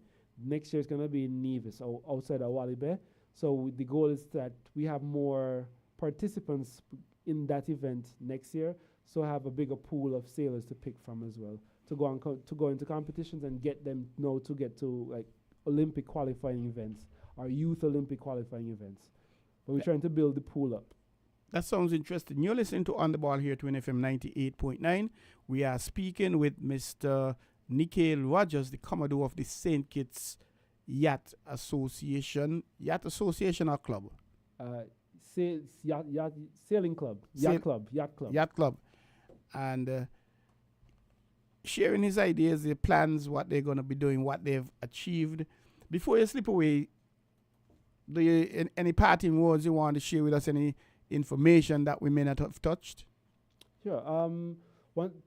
Next year is going to be in Nevis, outside of Wally Bay. So the goal is that we have more participants in that event next year, so have a bigger pool of sailors to pick from as well, to go into competitions and get them to get to like Olympic qualifying events or youth Olympic qualifying events. But we're trying to build the pool up. That sounds interesting. You're listening to On the Ball here at WINN FM 98.9. We are speaking with Mr. Nikhil Rogers, the Commodore of the St. Kitts Yacht Association or club? Sailing club. Yacht club. And sharing his ideas, the plans, what they're going to be doing, what they've achieved. Before you slip away, do you any parting words you want to share with us, any information that we may not have touched? Sure.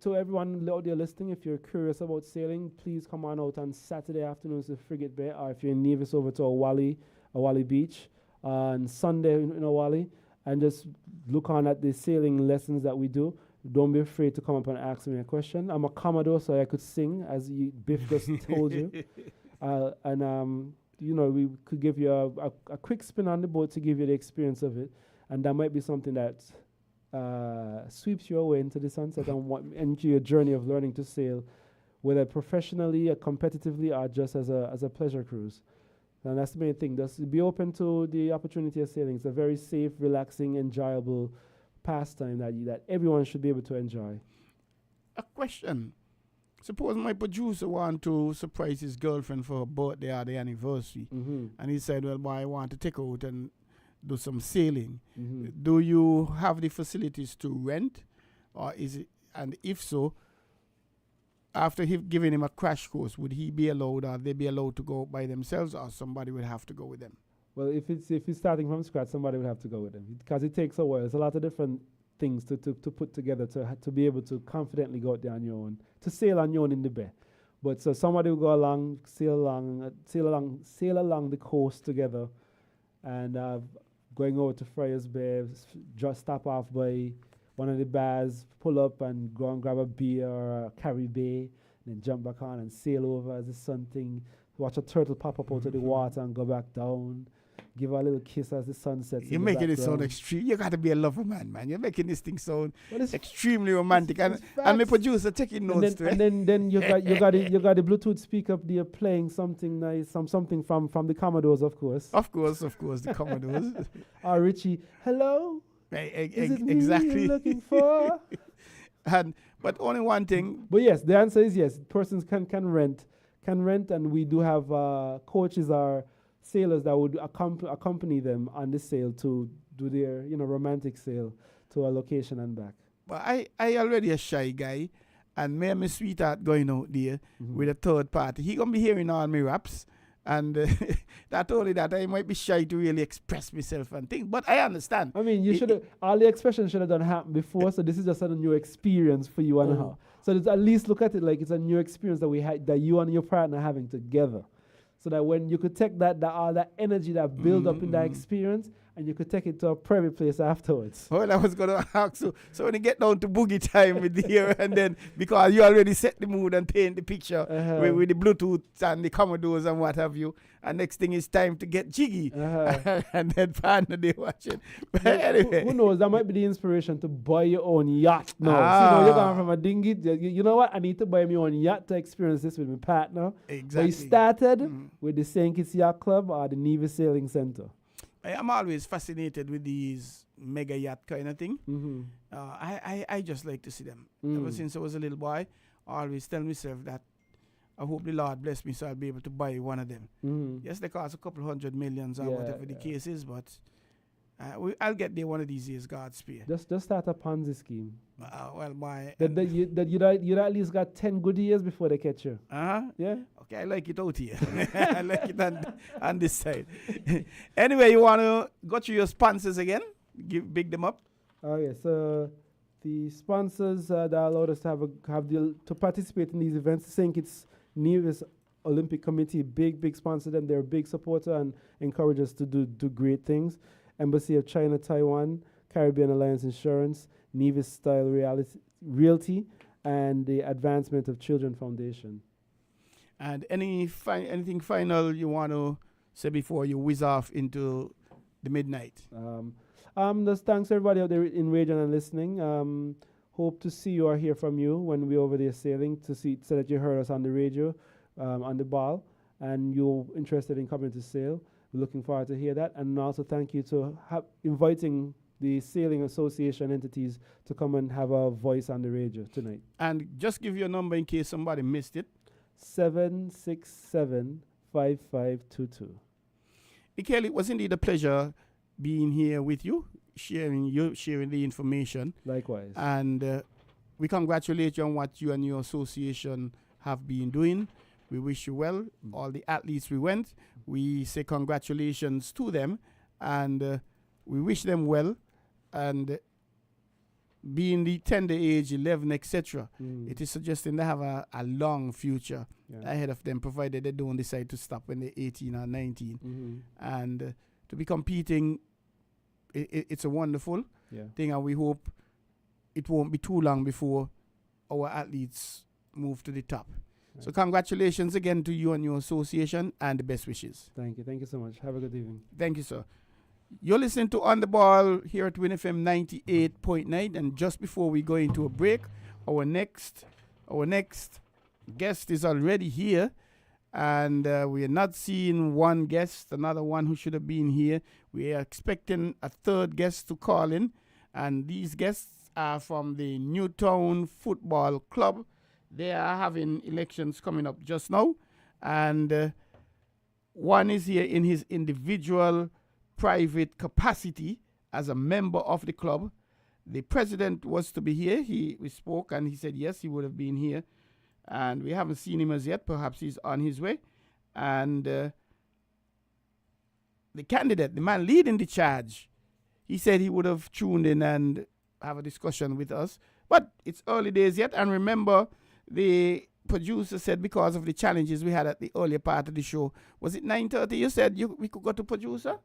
To everyone out there listening, if you're curious about sailing, please come on out on Saturday afternoons to Frigate Bay, or if you're in Nevis, over to Awali Beach, on Sunday in Awali, and just look on at the sailing lessons that we do. Don't be afraid to come up and ask me a question. I'm a Commodore, so I could sing, as Biff just told you. We could give you a quick spin on the boat to give you the experience of it, and that might be something that sweeps you away into the sunset and into your journey of learning to sail, whether professionally or competitively or just as a pleasure cruise. And that's the main thing. Just be open to the opportunity of sailing. It's a very safe, relaxing, enjoyable pastime that everyone should be able to enjoy. A question. Suppose my producer want to surprise his girlfriend for her birthday or the anniversary, and he said, well, boy, I want to take out and do some sailing. Do you have the facilities to rent, or is it? And if so, after giving him a crash course, would he be allowed, or they be allowed to go by themselves, or somebody would have to go with them? Well, if he's starting from scratch, somebody would have to go with him, because it takes a while. There's a lot of different things to put together to be able to confidently go out there on your own, to sail on your own in the bay. But so somebody will go along, sail along the coast together, and going over to Friars Bay, just stop off by one of the bars, pull up and go and grab a beer or a Carry Bay, and then jump back on and sail over as the sun thing, watch a turtle pop up out of the water and go back down. give her a little kiss as the sun sets. You're making it sound extreme. You got to be a lover man, man. You're making this thing sound extremely romantic. And my producer taking notes to it. And then you got the Bluetooth speaker up there playing something nice, something from the Commodores, of course. Of course, the Commodores. Richie, hello. Is it exactly. me you're looking for? But only one thing. But yes, the answer is yes. Persons can rent, and we do have coaches or sailors that would accompany them on the sail to do their romantic sail to a location and back. But I already a shy guy, and me and my sweetheart going out there with a third party. He gonna be hearing all my raps. And not only that, I might be shy to really express myself and things, but I understand. I mean, you should have, all the expressions should have done happen before, so this is just a new experience for you and her. So at least look at it like it's a new experience that you and your partner are having together. So that when you could take that all that energy that build up in that experience, and you could take it to a private place afterwards. Well, I was going to ask you, so when you get down to boogie time with here, and then, because you already set the mood and paint the picture with the Bluetooth and the Commodores and what have you, and next thing is time to get jiggy, and then partner they watching. But anyway. Who knows, that might be the inspiration to buy your own yacht now. So, you're going from a dinghy, you know what, I need to buy my own yacht to experience this with my partner. Exactly. So you started with the St. Kitts Yacht Club or the Navy Sailing Center. I'm always fascinated with these mega yacht kind of thing. I just like to see them. Ever since I was a little boy, I always tell myself that I hope the Lord bless me so I'll be able to buy one of them. Yes, they cost a couple $100 million or whatever the case is, but I'll get there one of these years, God's spare. Just start a Ponzi scheme. Well, my... You'd at least got 10 good years before they catch you. Yeah? Okay, I like it out here. I like it on this side. Anyway, you want to go through your sponsors again? Big them up. Okay, so the sponsors that allowed us to to participate in these events, I think it's Nevis Olympic Committee, big sponsor them. They're a big supporter and encourage us to do great things. Embassy of China, Taiwan, Caribbean Alliance Insurance, Nevis Style Realty, and the Advancement of Children Foundation. And anything final you want to say before you whiz off into the midnight? Just thanks everybody out there in radio and listening. Hope to see you or hear from you when we're over there sailing so that you heard us on the radio, on the ball, and you're interested in coming to sail. We're looking forward to hear that. And also thank you to inviting the Sailing Association entities to come and have a voice on the radio tonight. And just give your number in case somebody missed it. 767-5522. Nikele, it was indeed a pleasure being here with you, sharing the information. Likewise. And we congratulate you on what you and your association have been doing. We wish you well. All the athletes we went, we say congratulations to them, and we wish them well. And being the tender age, 11, etc., it is suggesting they have a long future ahead of them, provided they don't decide to stop when they're 18 or 19. And to be competing, it's a wonderful thing, and we hope it won't be too long before our athletes move to the top. Right. So congratulations again to you and your association, and the best wishes. Thank you. Thank you so much. Have a good evening. Thank you, sir. You're listening to On The Ball here at WINN FM 98.9, and just before we go into a break, our next guest is already here, and we are not seeing one guest, another one who should have been here. We are expecting a third guest to call in, and these guests are from the Newtown Football Club. They are having elections coming up just now, and one is here in his individual private capacity as a member of the club. The president was to be here. We spoke and he said yes, he would have been here, and we haven't seen him as yet. Perhaps he's on his way. And the candidate, the man leading the charge, he said he would have tuned in and have a discussion with us, but it's early days yet. And remember, the producer said because of the challenges we had at the earlier part of the show, was it 9:30 you said we could go to producer?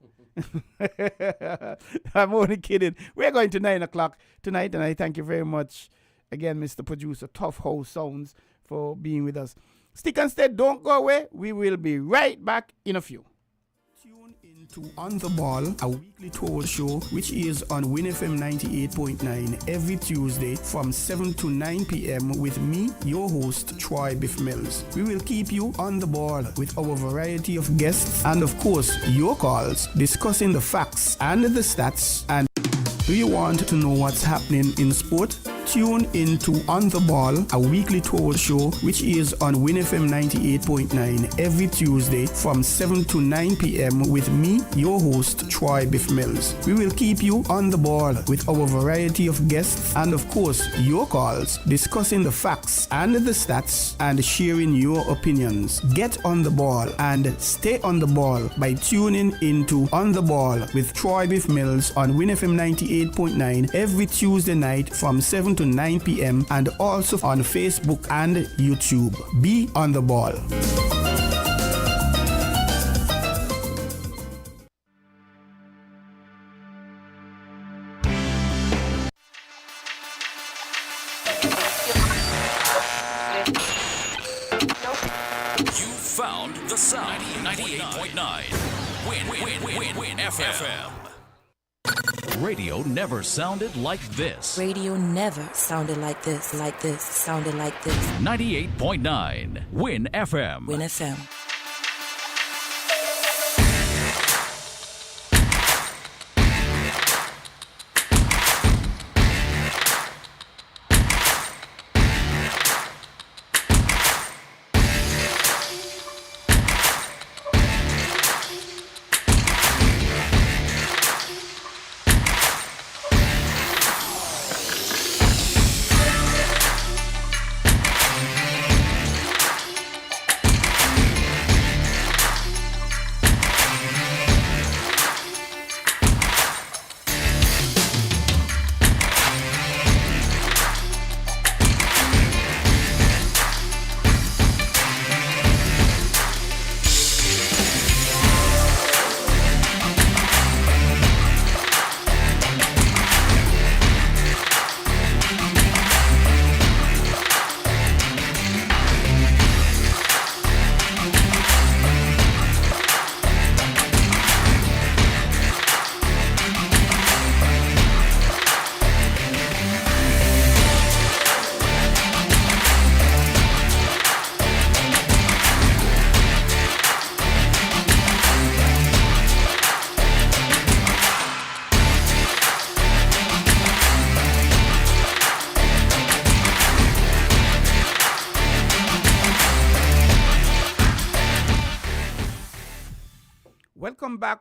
I'm only kidding. We're going to 9 o'clock tonight, and I thank you very much again, Mr. Producer, Tough House Sounds, for being with us. Stick and stay, don't go away. We will be right back in a few. Tune into On the Ball, a weekly talk show which is on WINN FM 98.9 every Tuesday from 7 to 9 p.m. with me, your host, Troy Biff Mills. We will keep you on the ball with our variety of guests and, of course, your calls discussing the facts and the stats. And do you want to know what's happening in sport? Tune into On the Ball, a weekly talk show which is on WINN FM 98.9 every Tuesday from 7 to 9 p.m. with me, your host, Troy Biff Mills. We will keep you on the ball with our variety of guests and, of course, your calls, discussing the facts and the stats and sharing your opinions. Get on the ball and stay on the ball by tuning into On the Ball with Troy Biff Mills on WINN FM 98.9 every Tuesday night from 7 to 9 p.m. and also on Facebook and YouTube. Be on the ball. You found the sound. 98.9. WINN FM. Radio never sounded like this. Radio never sounded like this, sounded like this. 98.9 WINN FM. WINN FM.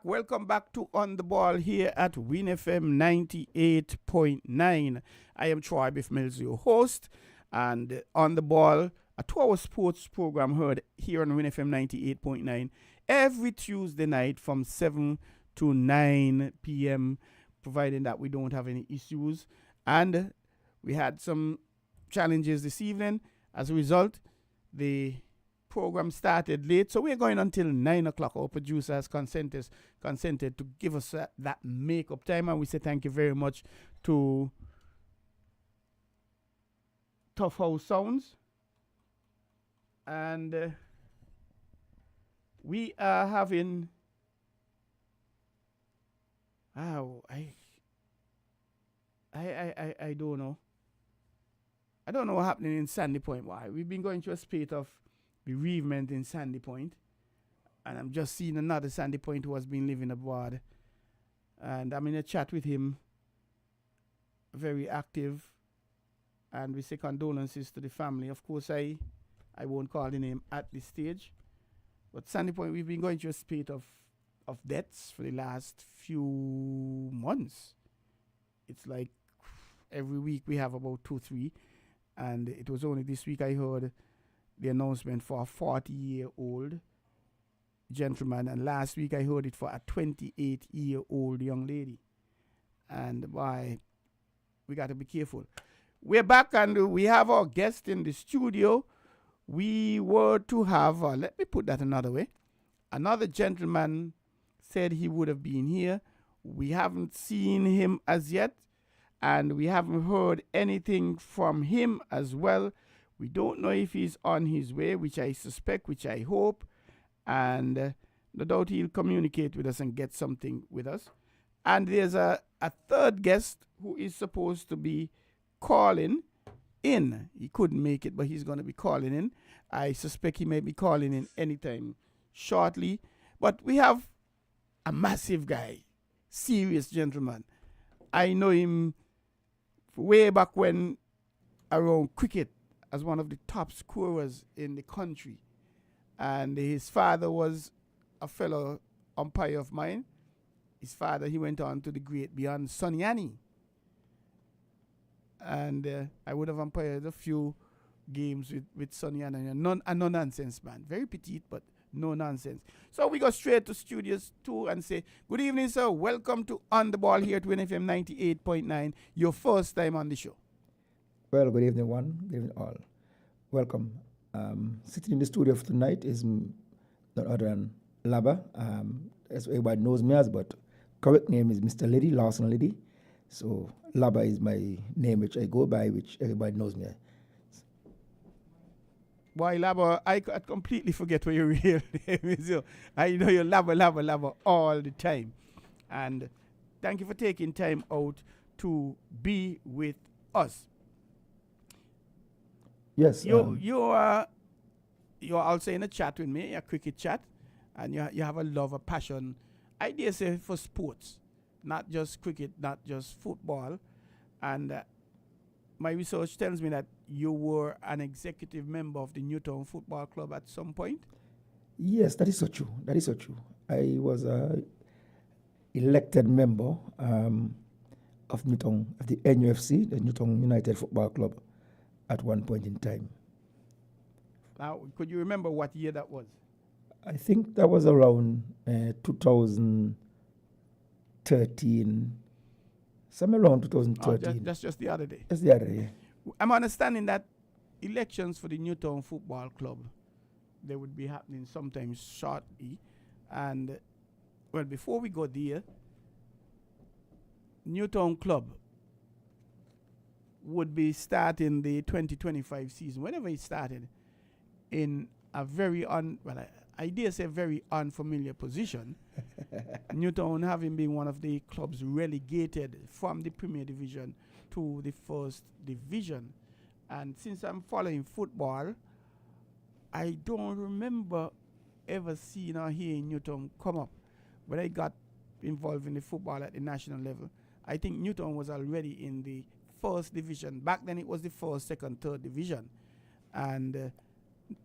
Welcome back to On the Ball here at WINN FM 98.9. I am Troy Biff Mills, your host, and On the Ball, a 2-hour sports program heard here on WINN FM 98.9 every Tuesday night from 7 to 9 p.m., providing that we don't have any issues. And we had some challenges this evening. As a result, the program started late, so we're going until 9 o'clock. Our producer has consented to give us that make-up time, and we say thank you very much to Tough House Sounds. And we are having I don't know. I don't know what's happening in Sandy Point. Why? We've been going through a spate of bereavement in Sandy Point, and I'm just seeing another Sandy Point who has been living abroad, and I'm in a chat with him, very active, and we say condolences to the family. Of course, I won't call the name at this stage, but Sandy Point, we've been going through a spate of deaths for the last few months. It's like every week we have about 2-3, and it was only this week I heard the announcement for a 40-year-old gentleman, and last week I heard it for a 28-year-old young lady. And boy, we got to be careful. We're back, and we have our guest in the studio. We were to have, let me put that another way. Another gentleman said he would have been here. We haven't seen him as yet, and we haven't heard anything from him as well. We don't know if he's on his way, which I suspect, which I hope. And No doubt he'll communicate with us and get something with us. And there's a third guest who is supposed to be calling in. He couldn't make it, but he's going to be calling in. I suspect he may be calling in anytime shortly. But we have a massive guy, serious gentleman. I know him way back when around cricket as one of the top scorers in the country. And his father was a fellow umpire of mine. His father, he went on to the great beyond Sonny Annie. And I would have umpired a few games with Sonny Annie. A no-nonsense man. Very petite, but no nonsense. So we go straight to Studios 2 and say, good evening, sir. Welcome to On the Ball here at WINN FM 98.9. Your first time on the show. Well, good evening, one. Good evening, all. Welcome. Sitting in the studio for tonight is none other than Laba. As everybody knows me as, but correct name is Mr. Liddy, Lawson Liddy. So Laba is my name which I go by, which everybody knows me as. Boy, Laba, I completely forget what your real name is. I know you're Laba all the time. And thank you for taking time out to be with us. Yes. You're also in a chat with me, a cricket chat, and you have a love, a passion, I dare say, for sports, not just cricket, not just football. And my research tells me that you were an executive member of the Newtown Football Club at some point. Yes, that is so true. That is so true. I was a elected member of Newtown, of the NUFC, the Newtown United Football Club, at one point in time. Now, could you remember what year that was? I think that was around 2013, somewhere around 2013. That's just the other day. That's the other day. I'm understanding that elections for the Newtown Football Club, they would be happening sometime shortly. And, well, before we go there, Newtown Club would be starting the 2025 season, whenever it started, in a very I dare say very unfamiliar position. Newtown having been one of the clubs relegated from the Premier Division to the First Division. And since I'm following football, I don't remember ever seeing or hearing Newtown come up. When I got involved in the football at the national level, I think Newtown was already in the First Division. Back then it was the first, second, third division. And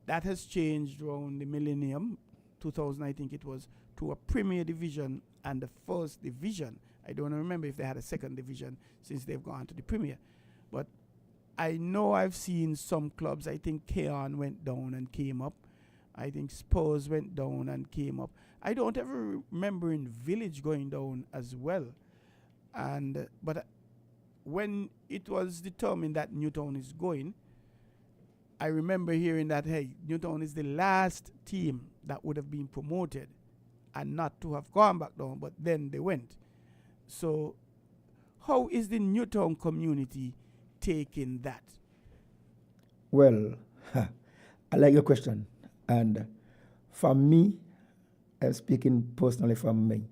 that has changed around the millennium, 2000 I think it was, to a Premier Division and the First Division. I don't remember if they had a second division since they've gone to the Premier. But I know I've seen some clubs. I think Keon went down and came up. I think Spurs went down and came up. I don't ever remember in Village going down as well. And but when it was determined that Newtown is going, I remember hearing that, hey, Newtown is the last team that would have been promoted and not to have gone back down, but then they went. So how is the Newtown community taking that? Well, I like your question. And for me, I'm speaking personally from me,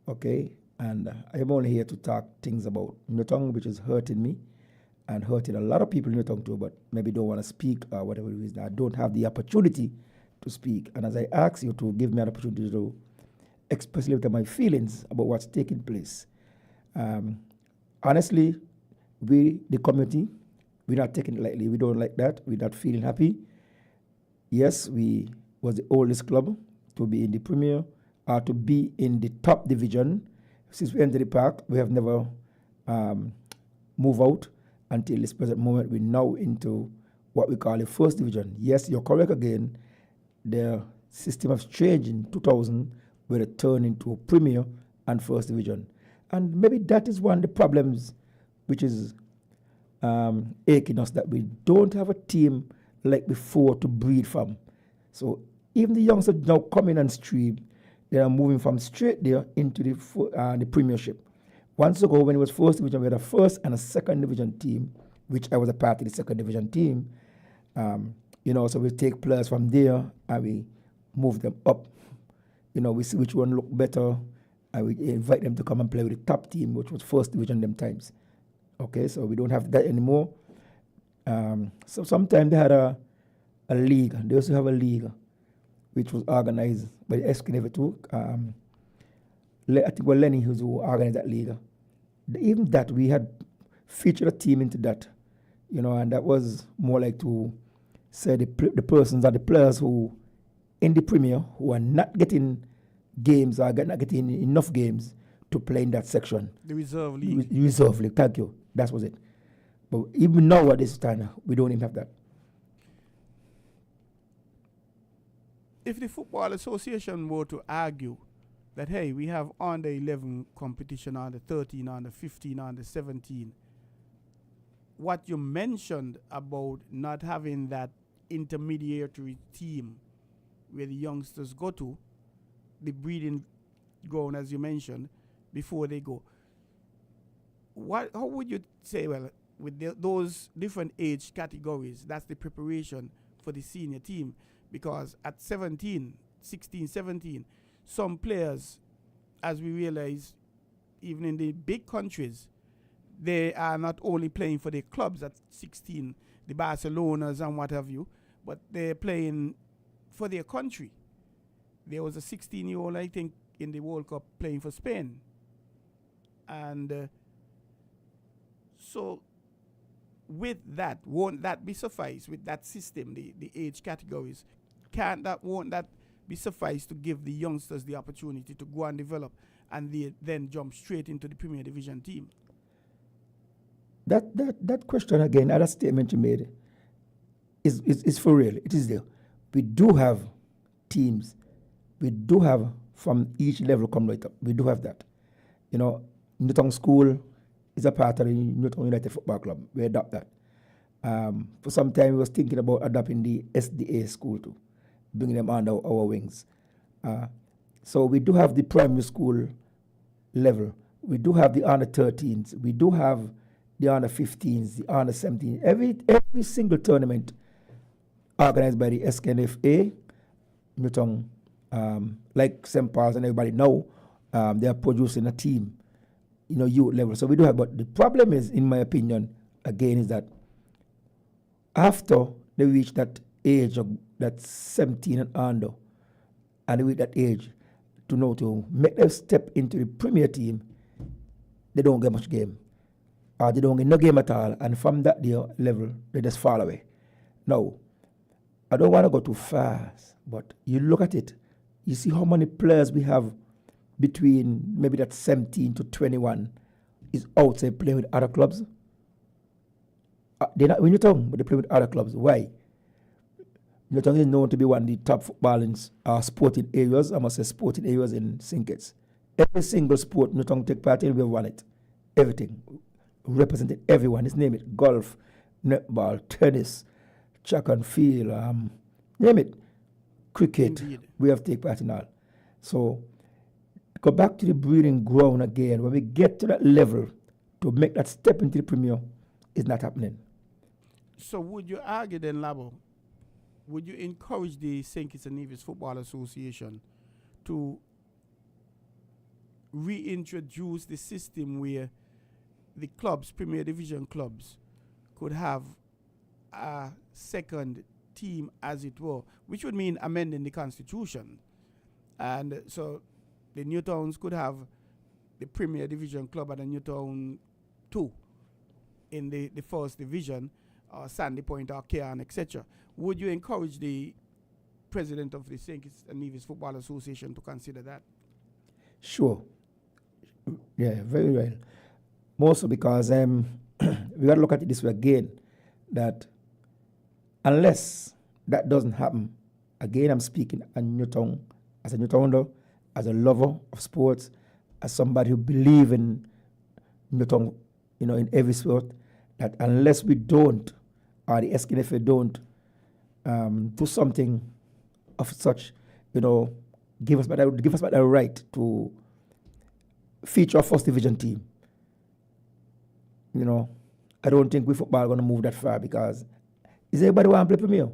okay? And I'm only here to talk things about Newtown, which is hurting me and hurting a lot of people in Newtown too, but maybe don't want to speak or whatever it is. I don't have the opportunity to speak. And as I ask you to give me an opportunity to express my feelings about what's taking place. Honestly, we, the community, we're not taking it lightly. We don't like that. We're not feeling happy. Yes, we was the oldest club to be in the Premier or to be in the top division. Since we entered the park, we have never moved out until this present moment. We're now into what we call the First Division. Yes, you're correct again. The system has changed in 2000 where it turned into Premier and First Division. And maybe that is one of the problems which is aching us, that we don't have a team like before to breed from. So even the youngsters now coming and stream, they are moving from straight there into the Premiership. Once ago, when it was First Division, we had a first and a second division team, which I was a part of the second division team. So we take players from there and we move them up, we see which one look better, and we invite them to come and play with the top team, which was first division them times. Okay, so we don't have that anymore. So sometimes they had a league. They also have a league, which was organized by the SKNF too. I think Lenny who organized that league. Even that, we had featured a team into that, and that was more like to say the persons are the players who in the Premier who are not getting games or not getting enough games to play in that section. The reserve league. Reserve league, thank you. That was it. But even now at this time, we don't even have that. If the Football Association were to argue that, hey, we have under 11 competition, under 13, under 15, under 17, what you mentioned about not having that intermediary team where the youngsters go to, the breeding ground, as you mentioned, before they go. How would you say, well, with those different age categories, that's the preparation for the senior team? Because at 16, 17, some players, as we realize, even in the big countries, they are not only playing for their clubs at 16, the Barcelonas and what have you, but they're playing for their country. There was a 16-year-old, I think, in the World Cup playing for Spain. And so with that, won't that be suffice with that system, the age categories? Won't that be suffice to give the youngsters the opportunity to go and develop and they then jump straight into the Premier Division team? That question again, that statement you made, is for real. It is there. We do have teams. We do have from each level come right up. We do have that. Newtown School is a part of the Newtown United Football Club. We adopt that. For some time, we was thinking about adopting the SDA school too, bringing them under our wings. So we do have the primary school level. We do have the under 13s. We do have the under 15s, the under 17s. Every single tournament organized by the SKNFA, Newtown, like St. Paul's and everybody know, they are producing a team, youth level. So we do have, but the problem is, in my opinion, again, is that after they reach that age of that 17 and under, and they reach that age to make them step into the Premier team, they don't get much game. Or they don't get no game at all, and from that level, they just fall away. Now, I don't want to go too fast, but you look at it, you see how many players we have between maybe that 17 to 21 is outside playing with other clubs. They're not in Newtown, but they play with other clubs. Why? Newtown is known to be one of the top footballing sporting areas, I must say sporting areas in St. Kitts. Every single sport Newtown take part in, we've won it. Everything. Represented everyone. Let's name it. Golf, netball, tennis, track and field, name it. Cricket. Indeed. We have take part in all. So, go back to the breeding ground again. When we get to that level, to make that step into the Premier, it's not happening. So would you argue then, Labo, would you encourage the St. Kitts and Nevis Football Association to reintroduce the system where the clubs, Premier Division clubs, could have a second team, as it were, which would mean amending the constitution? And so the Newtowns could have the Premier Division club and the Newtown 2 in the first division, or Sandy Point or Cairn, etc. Would you encourage the president of the St. Kitts and Nevis Football Association to consider that? Sure. Yeah, very well. Mostly because we got to look at it this way again, that unless that doesn't happen, again, I'm speaking as a Newtowner, as a lover of sports, as somebody who believes in Newtown, in every sport, that unless we don't, or the SKNFA don't do something of such, give us back the right to feature a first division team. I don't think we football are going to move that far, because is everybody want to play Premier?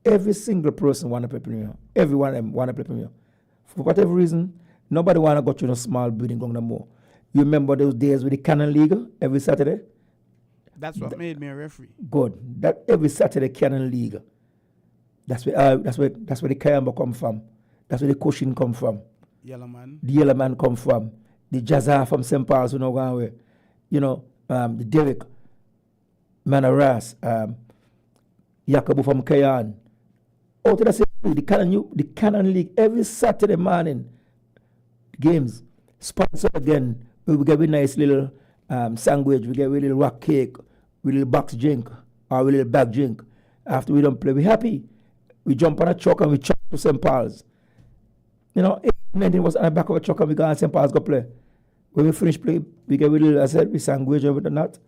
Every single person want to play Premier. Everyone want to play Premier. For whatever reason, nobody want to go to a small building no more. You remember those days with the Cannon League every Saturday? That's what made me a referee. Good. That every Saturday Cannon League. That's where the Kayamba come from. That's where the Cushion come from. Yellow Man. The Yellow Man come from. The Jazza from St. Paul's, the Derek, Manaras, Yakubu from Kayan. Out of the Cannon League every Saturday morning games. Sponsor again. We get a nice little sandwich, we get a little rock cake, with a little box drink, or a little bag drink. After we don't play, we happy. We jump on a truck and we chuck to St. Paul's. 19 was on the back of a truck and we go on St. Paul's go play. When we finish play, we get a little, we sandwich over the nut,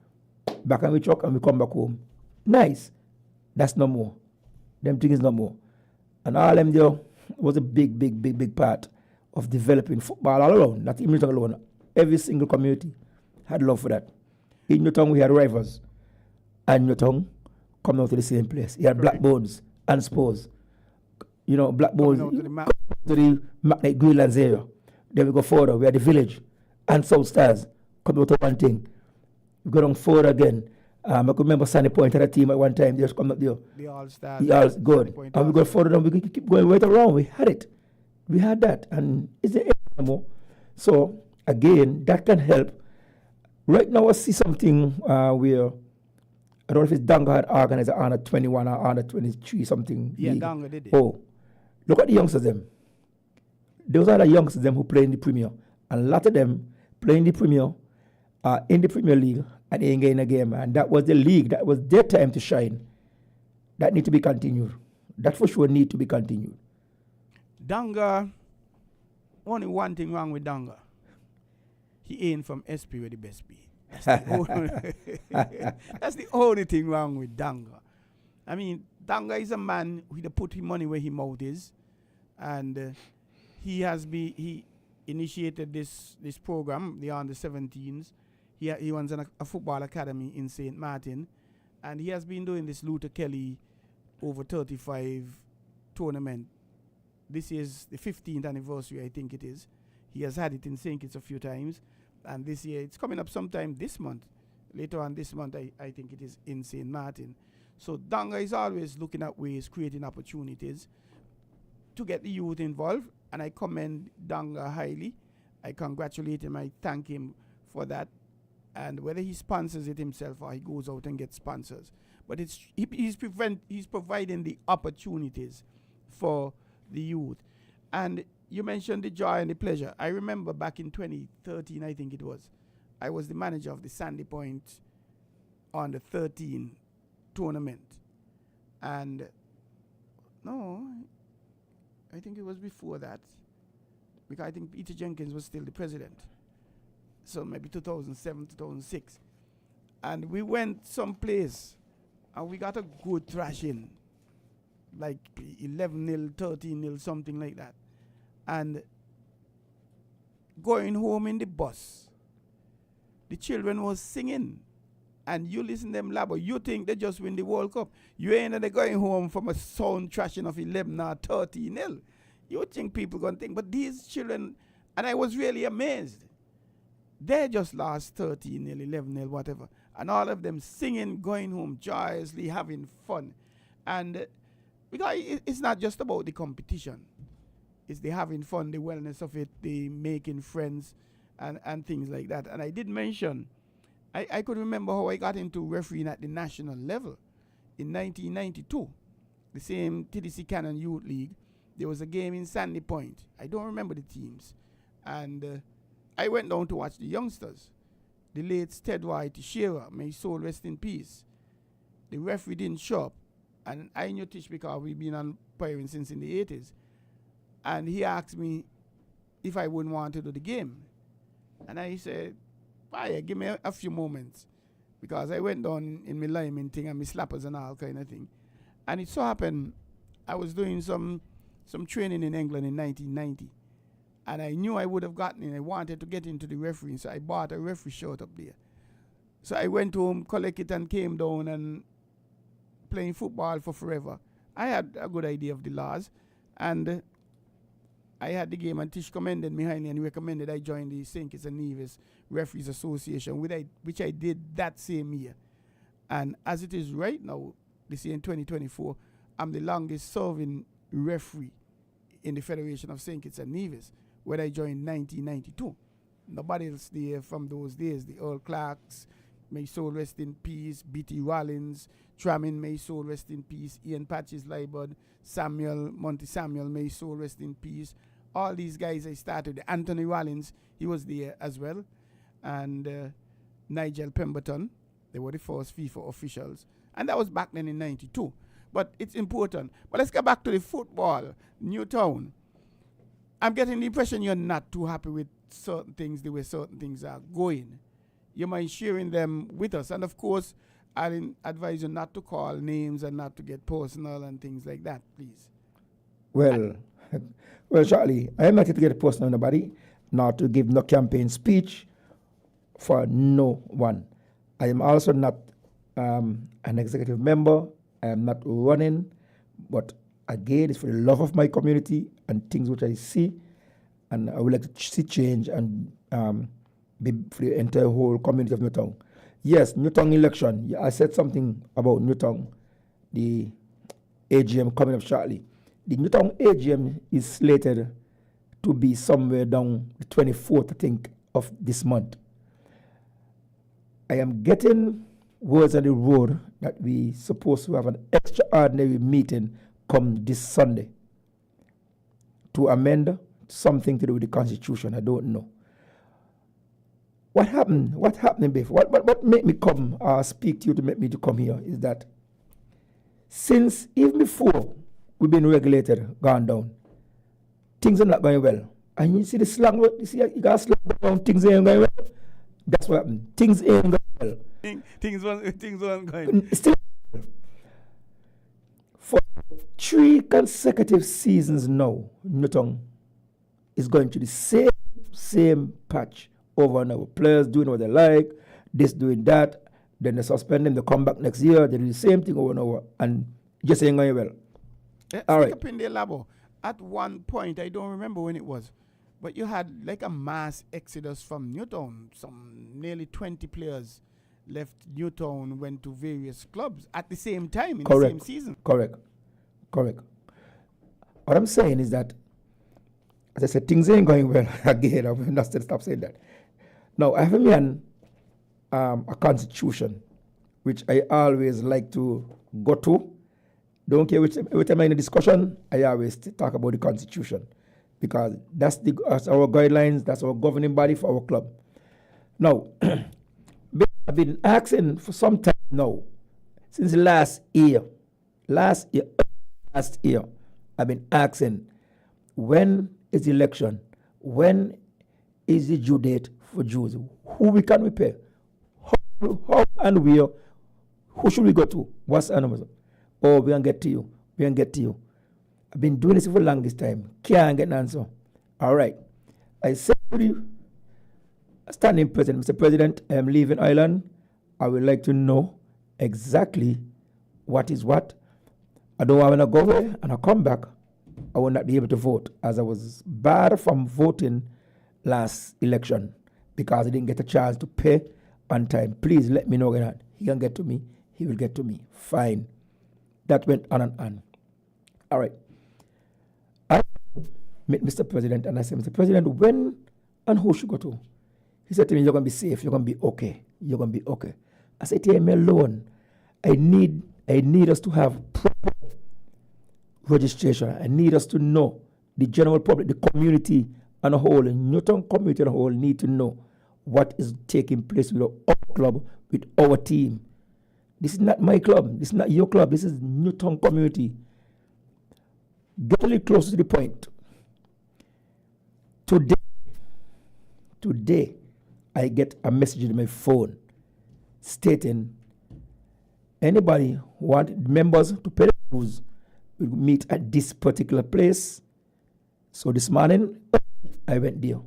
back on the truck and we come back home. Nice. That's no more. Them things no more. And all them there was a big part of developing football all around, not even alone. Every single community had love for that. In Newtown, we had rivals. And Newtown come out to the same place. You had Black Bones and Spurs. Black Bones to the Magnet Greenlands area. Then we go further. We had the Village and South Stars come out to one thing. We go down further again. I could remember Sandy Point had a team at one time. They just come up there. The All-Stars. The All good. And we go further down. We keep going right around. We had it. We had that. And it's the anymore. So, again, that can help. Right now, I see something where, I don't know if it's Danga had organized an under 21 or under 23 something. Yeah, league. Danga did it. Oh, look at the youngsters them. Those are the youngsters them who play in the Premier. And a lot of them play in the Premier, in the Premier League, and they ain't getting a game. And that was the league. That was their time to shine. That need to be continued. That for sure need to be continued. Danga, only one thing wrong with Danga. He ain't from SP where the best be. That's the only thing wrong with Danga. I mean, Danga is a man who put his money where his mouth is. And he initiated this program, the under-17s. He runs a football academy in St. Martin. And he has been doing this Luther Kelly over 35 tournament. This is the 15th anniversary, I think it is. He has had it in St. Kitts a few times. And this year, it's coming up sometime this month. Later on this month, I think it is in St. Martin. So Danga is always looking at ways, creating opportunities to get the youth involved. And I commend Danga highly. I congratulate him. I thank him for that. And whether he sponsors it himself or he goes out and gets sponsors. But he's providing the opportunities for the youth. And you mentioned the joy and the pleasure. I remember back in 2013, I think it was, I was the manager of the Sandy Point on the 13 tournament. And no, I think it was before that, because I think Peter Jenkins was still the president. So maybe 2007, 2006. And we went someplace and we got a good thrashing, like 11-0, 13-0, something like that. And going home in the bus, the children was singing. And you listen to them labor, you think they just win the World Cup. You ain't they going home from a sound thrashing of 11 or 13-0. You think people going to think, but these children, and I was really amazed. They just lost 13-0, 11-0, whatever. And all of them singing, going home joyously, having fun. And because it's not just about the competition. It's the having fun, the wellness of it, the making friends, and things like that. And I did mention, I could remember how I got into refereeing at the national level in 1992. The same TDC Cannon Youth League. There was a game in Sandy Point. I don't remember the teams. And I went down to watch the youngsters. The late Ted White Shearer, may his soul rest in peace. The referee didn't show up. And I knew Tish because we've been umpiring since in the 80s. And he asked me if I wouldn't want to do the game. And I said, fire, give me a few moments. Because I went down in my lineman thing and my slappers and all kind of thing. And it so happened, I was doing some training in England in 1990. And I knew I would have gotten in. I wanted to get into the refereeing, so I bought a referee shirt up there. So I went home, collected it, and came down and playing football for forever. I had a good idea of the laws. And I had the game and Tish commended me highly and recommended I join the St. Kitts and Nevis Referees Association, which I did that same year. And as it is right now, this year in 2024, I'm the longest serving referee in the Federation of St. Kitts and Nevis, where I joined in 1992. Nobody else there from those days. The Earl Clarks, may soul rest in peace. B.T. Rollins, Tramin, may soul rest in peace. Ian Patches Libod, Monty Samuel, may soul rest in peace. All these guys I started. Anthony Rollins, he was there as well. And Nigel Pemberton, they were the first FIFA officials. And that was back then in 92. But it's important. But let's get back to the football. Newtown. I'm getting the impression you're not too happy with certain things, the way certain things are going. You mind sharing them with us? And of course, I advise you not to call names and not to get personal and things like that, please. Well, Charlie, I am not here to get personal on nobody, not to give no campaign speech for no one. I am also not an executive member. I am not running, but again, it's for the love of my community and things which I see, and I would like to see change and be for the entire whole community of Newtown. Yes, Newtown election. I said something about Newtown, the AGM coming up shortly. The Newtown AGM is slated to be somewhere down the 24th, I think, of this month. I am getting words on the road that we supposed to have an extraordinary meeting come this Sunday to amend something to do with the Constitution. I don't know. What happened? What happened, Biff? What made me come speak to you to make me to come here is that since even before we've been regulated, gone down, things are not going well. And you see the slang, you got slang down, things ain't going well. That's what happened. Things ain't going well. Things weren't going. Still, for 3 consecutive seasons now, Newtown is going to the same patch over and over. Players doing what they like, this doing that, then they suspend them, they come back next year, they do the same thing over and over, and just ain't going well. All right. Up in the labo, at one point, I don't remember when it was, but you had like a mass exodus from Newtown. Some nearly 20 players left Newtown, went to various clubs at the same time in the same season. Correct. What I'm saying is that, as I said, things ain't going well. Again, I'm not to stop saying that. Now, I have a constitution, which I always like to go to. Don't care every time I'm in a discussion, I always talk about the constitution, because that's our guidelines, that's our governing body for our club. Now, I've been asking for some time now, since last year, I've been asking, when is the election? When is the due date for Jews? Who we can pay? How and where? Who should we go to? What's the number? Oh, we can get to you. I've been doing this for the longest time. Can't get an answer. All right. I said to the standing president, Mr. President, I am leaving Ireland. I would like to know exactly what is what. I don't want to go away and I come back. I will not be able to vote, as I was barred from voting last election because I didn't get a chance to pay on time. Please let me know that. He can get to me. He will get to me. Fine. That went on and on. All right. I met Mr. President and I said, Mr. President, when and who should go to? He said to me, you're going to be safe. You're going to be okay. You're going to be okay. I said, take me alone. I need us to have proper registration. I need us to know, the general public, the community on a whole, the Newtown community on a whole need to know what is taking place with our club, with our team. This is not my club. This is not your club. This is Newtown community. Get a little closer to the point. Today, I get a message in my phone stating anybody who want members to pay the dues will meet at this particular place. So this morning, I went there.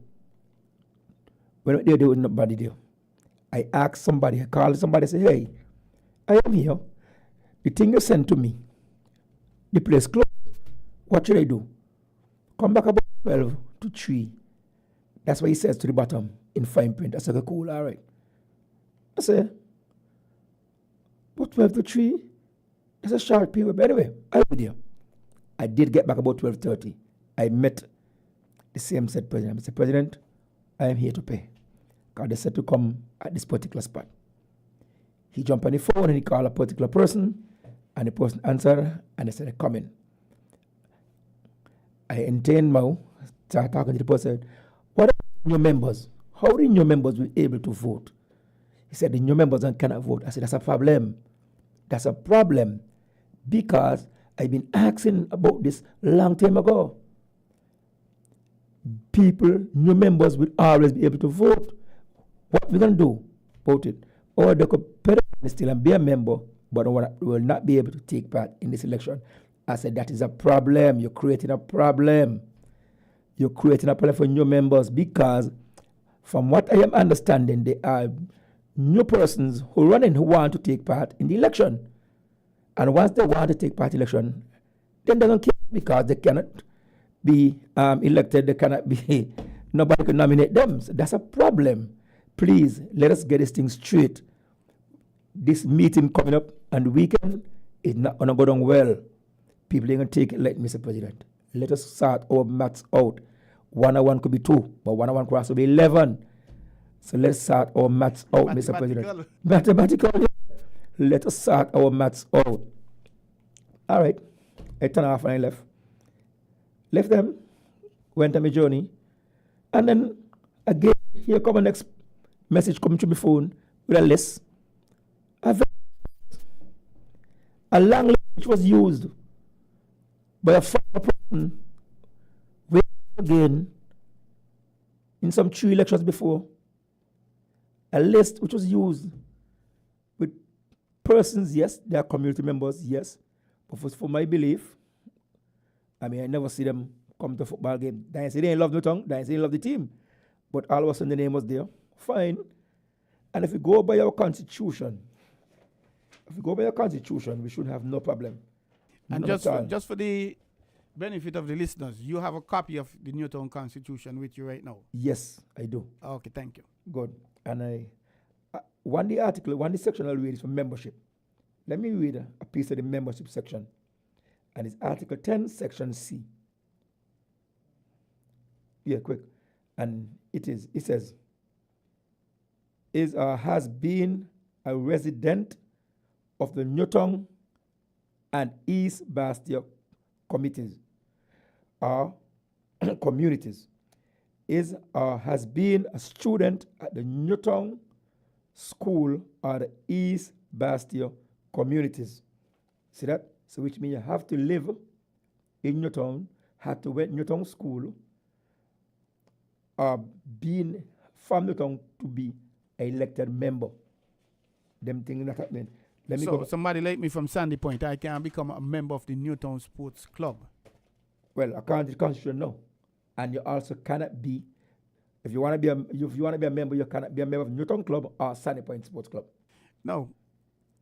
When I went there was nobody there. I asked somebody, I called somebody, I said, hey, I am here. The thing you sent to me, the place closed. What should I do? Come back about 12 to 3. That's what he says to the bottom in fine print. I said, cool, all right. I said, but 12 to 3, that's a short period. But anyway, I'll be there. I did get back about 12:30. I met the same said president. Mr. President, I am here to pay. Because they said to come at this particular spot. He jumped on the phone and he called a particular person, and the person answered, and they said, they're coming. I intend now, start talking to the person, what are your members? How are your members be able to vote? He said, the new members cannot vote. I said, that's a problem. That's a problem because I've been asking about this long time ago. People, new members will always be able to vote. What we're going to do about it? Or they could pay still and be a member, but will not be able to take part in this election. I said, that is a problem. You're creating a problem. You're creating a problem for new members because from what I am understanding, there are new persons who run in who want to take part in the election. And once they want to take part in the election, then they don't care because they cannot be elected. They cannot be, nobody can nominate them. So that's a problem. Please, let us get this thing straight. This meeting coming up on the weekend is not going to go down well. People ain't going to take it like Mr. President. Let us sort our maths out. 1 and 1 could be 2, but 1 and 1 could also be 11. So let's sort our maths out, Mr. President. Mathematical. Let us sort our maths out. All right. I turned off and I left. Left them, went on my journey. And then again, here come a next message coming to my phone with a list. A long list which was used by a former person again in some 3 elections before. A list which was used with persons, yes, they are community members, yes, but for my belief, I mean, I never see them come to a football game. They say they ain't love Newton, they say they love the team, but all of a sudden the name was there. Fine. And if we go by our constitution, we should have no problem. And just for the benefit of the listeners, you have a copy of the Newtown Constitution with you right now? Yes, I do. Okay, thank you. Good. And one the section I'll read is for membership. Let me read a piece of the membership section. And it's Article 10, Section C. Yeah, quick. And it says, is or has been a resident of the Newtown and East Bastia committees or communities, is or has been a student at the Newtown School or the East Bastia communities. See that? So which means you have to live in Newtown, have to went Newtown School, or being from Newtown to be an elected member. Them things not happening. So somebody like me from Sandy Point, I can become a member of the Newtown Sports Club. Well, according to the Constitution, no. And you also cannot be, if you want to be a member, you cannot be a member of Newtown Club or Sandy Point Sports Club. Now,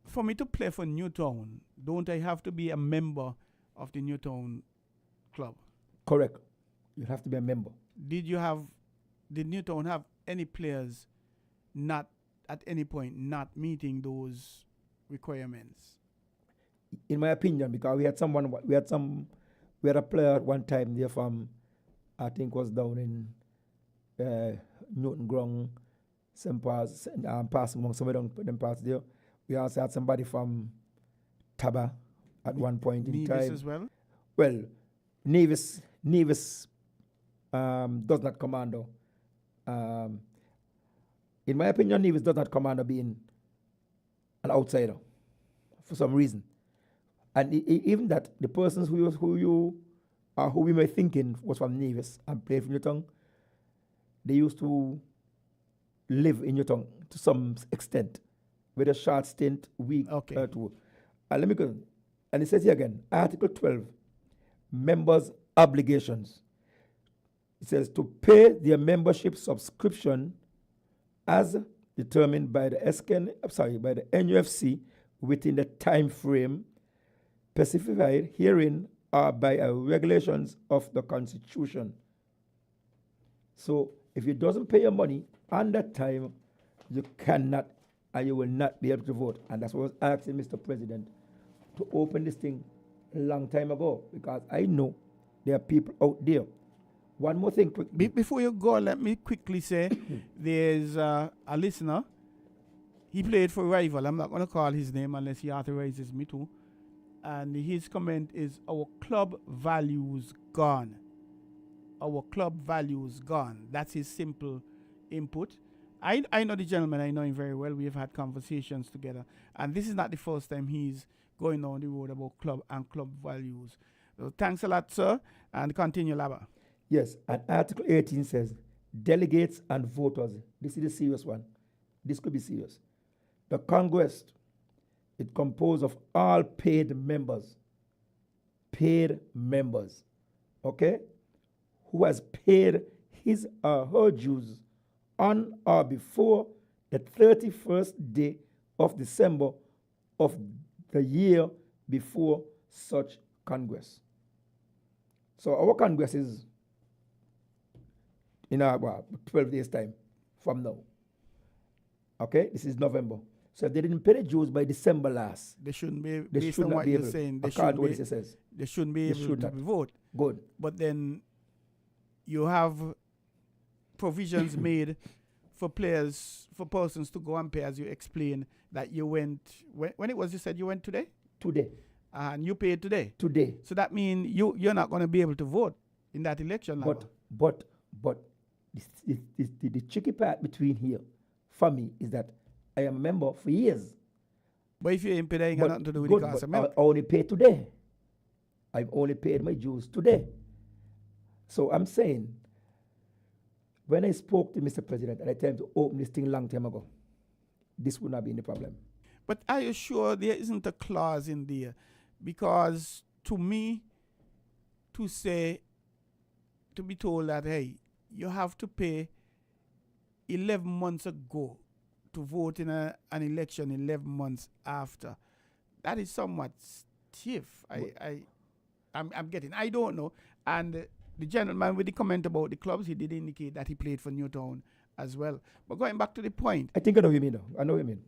for me to play for Newtown, don't I have to be a member of the Newtown Club? Correct. You have to be a member. Did Newtown have any players not at any point not meeting those requirements? In my opinion, because we had a player at one time there from, I think was down in Newton Grong, St. Paul's, passing along somewhere down them parts there. We also had somebody from Taba at one point in time. Nevis as well? Well, Nevis does not command. In my opinion, Nevis does not command being an outsider for some reason. And even that, the persons who we were thinking was from Nevis and played for Newtown, they used to live in Newtown to some extent, with a short stint, week or two. And let me go. And it says here again, Article 12, members' obligations. It says to pay their membership subscription as determined by the NUFC within the time frame specified herein or by regulations of the Constitution. So if you doesn't pay your money on that time, you cannot and you will not be able to vote. And that's what I was asking Mr. President to open this thing a long time ago, because I know there are people out there. One more thing quickly. Before you go, let me quickly say there's a listener. He played for Rival. I'm not going to call his name unless he authorizes me to. And his comment is, our club values gone. Our club values gone. That's his simple input. I know the gentleman. I know him very well. We have had conversations together. And this is not the first time he's going down the road about club and club values. So thanks a lot, sir. And continue, Laba. Yes, and Article 18 says, delegates and voters. This is the serious one. This could be serious. The Congress, it composed of all paid members. Paid members. Okay? Who has paid his or her dues on or before the 31st day of December of the year before such Congress. So our Congress is in 12 days' time from now. Okay? This is November. So if they didn't pay the dues by December last, they shouldn't be, they based should on not what be you're able, saying, they according shouldn't to what be, it says. they shouldn't be They able should to not. vote. Good. But then you have provisions made for players, for persons to go and pay, as you explained, that you went, when it was you said you went today? Today. And you paid today? Today. So that means you're not going to be able to vote in that election. But the tricky part between here, for me, is that I am a member for years. But if you ain't paid, that ain't got nothing to do with the cost of milk. I only paid today. I've only paid my dues today. So I'm saying, when I spoke to Mr. President and I told him to open this thing a long time ago, this would not be the problem. But are you sure there isn't a clause in there? Because to me, to be told that, hey, you have to pay 11 months ago to vote in an election 11 months after, that is somewhat stiff. I'm getting, I don't know. And the gentleman with the comment about the clubs, he did indicate that he played for Newtown as well. But going back to the point. I think I know what you mean, though. I know what you mean.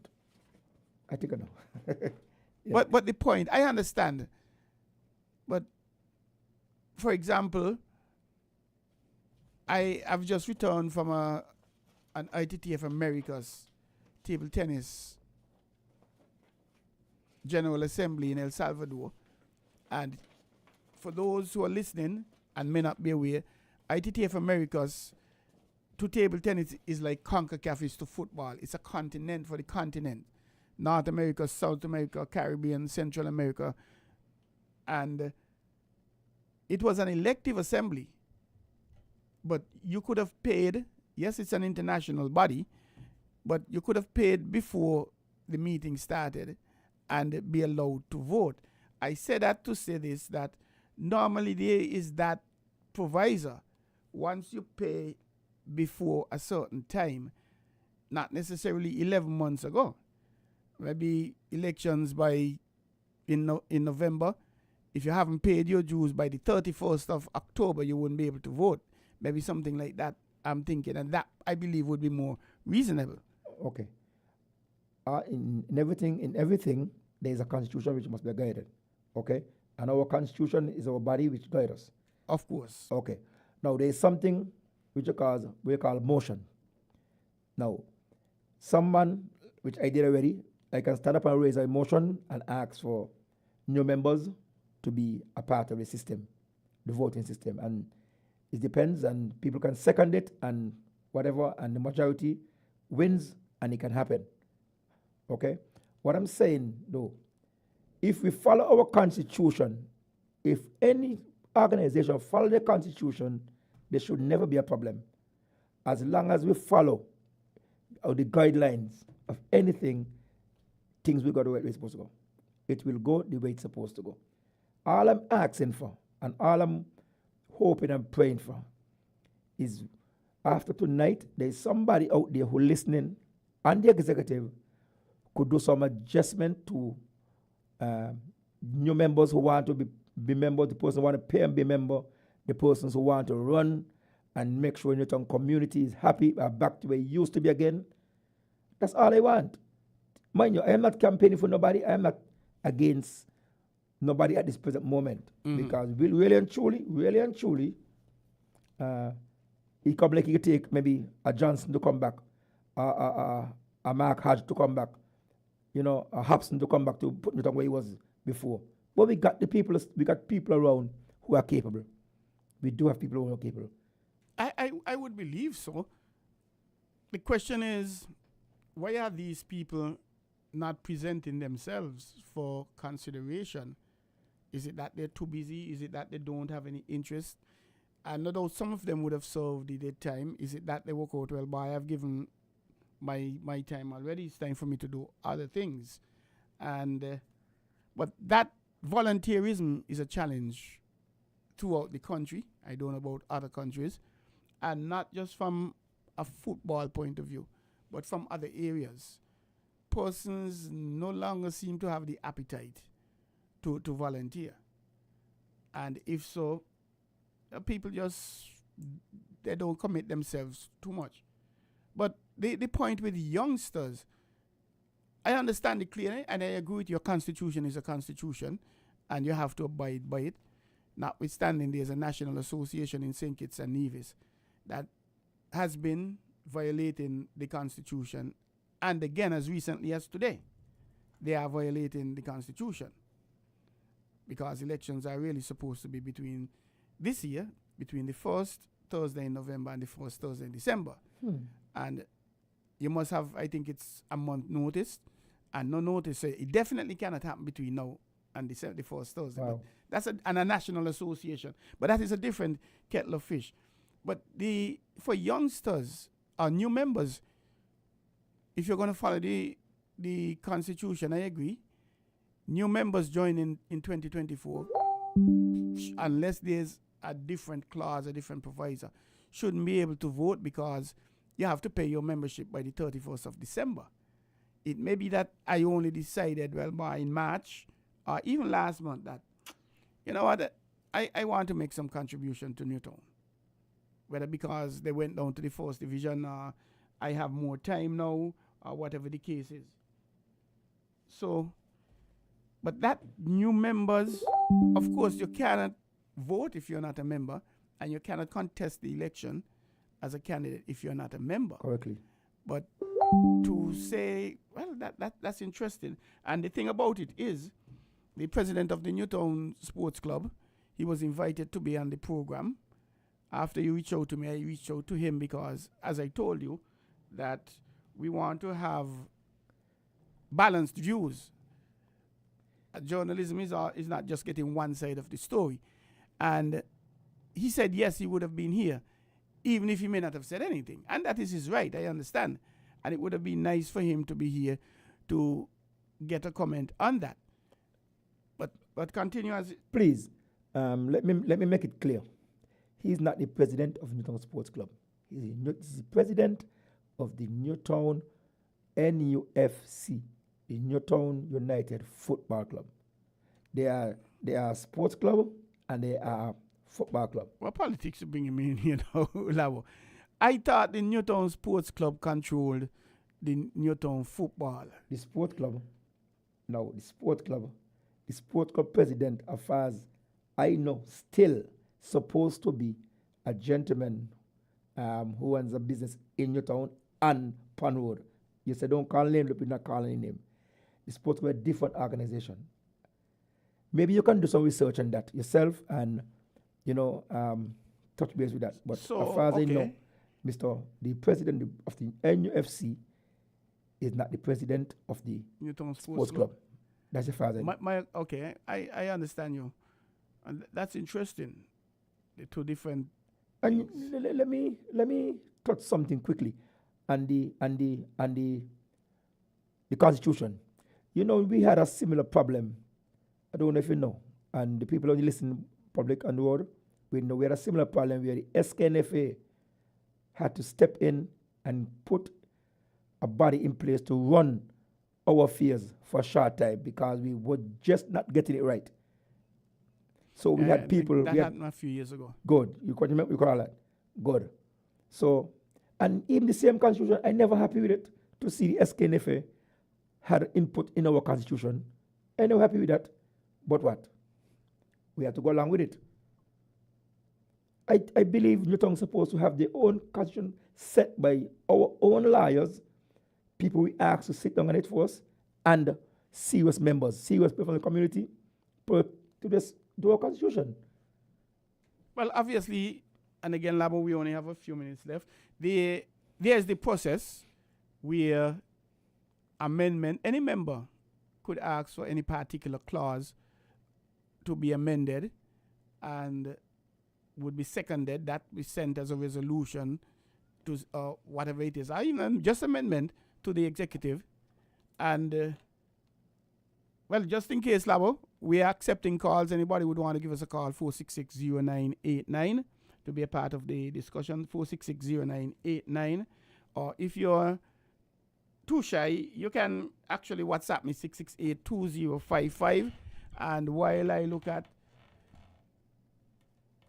I think I know. Yeah. But the point, I understand. But, for example, I've just returned from an ITTF Americas table tennis General Assembly in El Salvador. And for those who are listening and may not be aware, ITTF Americas to table tennis is like CONCACAF is to football. It's a continent for the continent. North America, South America, Caribbean, Central America. And it was an elective assembly. But you could have paid, yes, it's an international body, but you could have paid before the meeting started and be allowed to vote. I say that to say this, that normally there is that provisor. Once you pay before a certain time, not necessarily 11 months ago, maybe elections in November, if you haven't paid your dues by the 31st of October, you wouldn't be able to vote. Maybe something like that, I'm thinking, and that I believe would be more reasonable. Okay. In everything, there is a constitution which must be guided. Okay? And our constitution is our body which guides us. Of course. Okay. Now, there is something which we call motion. Now, someone, which I did already, I can stand up and raise a motion and ask for new members to be a part of the system, the voting system. And it depends, and people can second it and whatever, and the majority wins, and it can happen. Okay? What I'm saying, though, if we follow our constitution, if any organization follow the constitution, there should never be a problem. As long as we follow the guidelines of anything, things will go the way it's supposed to go. It will go the way it's supposed to go. All I'm asking for, and all I'm hoping and praying for, is after tonight, there's somebody out there who listening, and the executive could do some adjustment to new members who want to be members, the person who want to pay and be member, the persons who want to run and make sure Newtown community is happy, are back to where it used to be again. That's all I want. Mind you, I am not campaigning for nobody. I am not against nobody at this present moment. Because really and truly, it come like he could take maybe a Johnson to come back, a Mark Hodge to come back, a Hobson to come back to put Newtown where he was before. But we got people around who are capable. We do have people who are capable. I would believe so. The question is, why are these people not presenting themselves for consideration? Is it that they're too busy? Is it that they don't have any interest? And although some of them would have served their time, is it that they work out, well, boy, I've given my time already. It's time for me to do other things. And but that volunteerism is a challenge throughout the country. I don't know about other countries. And not just from a football point of view, but from other areas. Persons no longer seem to have the appetite to volunteer. And if so, people they don't commit themselves too much. But the point with youngsters, I understand it clearly, and I agree with your constitution is a constitution, and you have to abide by it. Notwithstanding, there's a national association in St. Kitts and Nevis that has been violating the constitution, and again, as recently as today, they are violating the constitution, because elections are really supposed to be between this year, between the first Thursday in November and the first Thursday in December. And you must have, I think it's a month notice, and no notice. So it definitely cannot happen between now and the first Thursday. Wow. But that's a national association. But that is a different kettle of fish. But for youngsters or new members, if you're going to follow the constitution, I agree. New members join in 2024, unless there's a different clause, a different proviso, shouldn't be able to vote because you have to pay your membership by the 31st of December. It may be that I only decided, well, by in March or even last month that, you know what, I want to make some contribution to Newtown. Whether because they went down to the first division or I have more time now or whatever the case is. So, but that new members, of course, you cannot vote if you're not a member, and you cannot contest the election as a candidate if you're not a member. Correctly. But to say, well, that's interesting. And the thing about it is, the president of the Newtown Sports Club, he was invited to be on the program. After you reached out to me, I reached out to him because, as I told you, that we want to have balanced views. Journalism is not just getting one side of the story. And he said, yes, he would have been here, even if he may not have said anything. And that is his right, I understand. And it would have been nice for him to be here to get a comment on that. But continue as... Please, let me make it clear. He's not the president of Newtown Sports Club. He's the president of the Newtown NUFC, the Newtown United Football Club. They are a sports club and they are a football club. Well, politics are bringing me in here now, Lavo. I thought the Newtown Sports Club controlled the Newtown football. The sports club president, as far as I know, still supposed to be a gentleman who runs a business in Newtown and Pond Road. You say don't call him, but you're not calling him. The sports club is a different organization. Maybe you can do some research on that yourself and, touch base with that. But So, as far as okay. I know, the president of the NUFC is not the president of the Newtown sports club. That's as far as I know. Okay, I understand you. And that's interesting. The two different... And let me touch something quickly on the Constitution. We had a similar problem. I don't know if you know, and the people only listen public on the road, we know we had a similar problem where the SKNFA had to step in and put a body in place to run our affairs for a short time because we were just not getting it right. So we had people... That happened a few years ago. Good. You call that. good. So, and even the same constitution, I'm never happy with it to see the SKNFA had input in our constitution. I'm never happy with that. But what? We have to go along with it. I believe Newtown is supposed to have their own constitution set by our own lawyers, people we ask to sit down on it for us, and serious members, serious people from the community, to just do our constitution. Well, obviously, and again, Labo, we only have a few minutes left. There's the process where amendment, any member could ask for any particular clause to be amended and would be seconded. That be sent as a resolution to whatever it is, or even just amendment to the executive. And well, just in case, Labo, we are accepting calls. Anybody would want to give us a call, 466-0989, to be a part of the discussion, 466-0989. Or if you're too shy, you can actually WhatsApp me, 668-2055. And while I look at,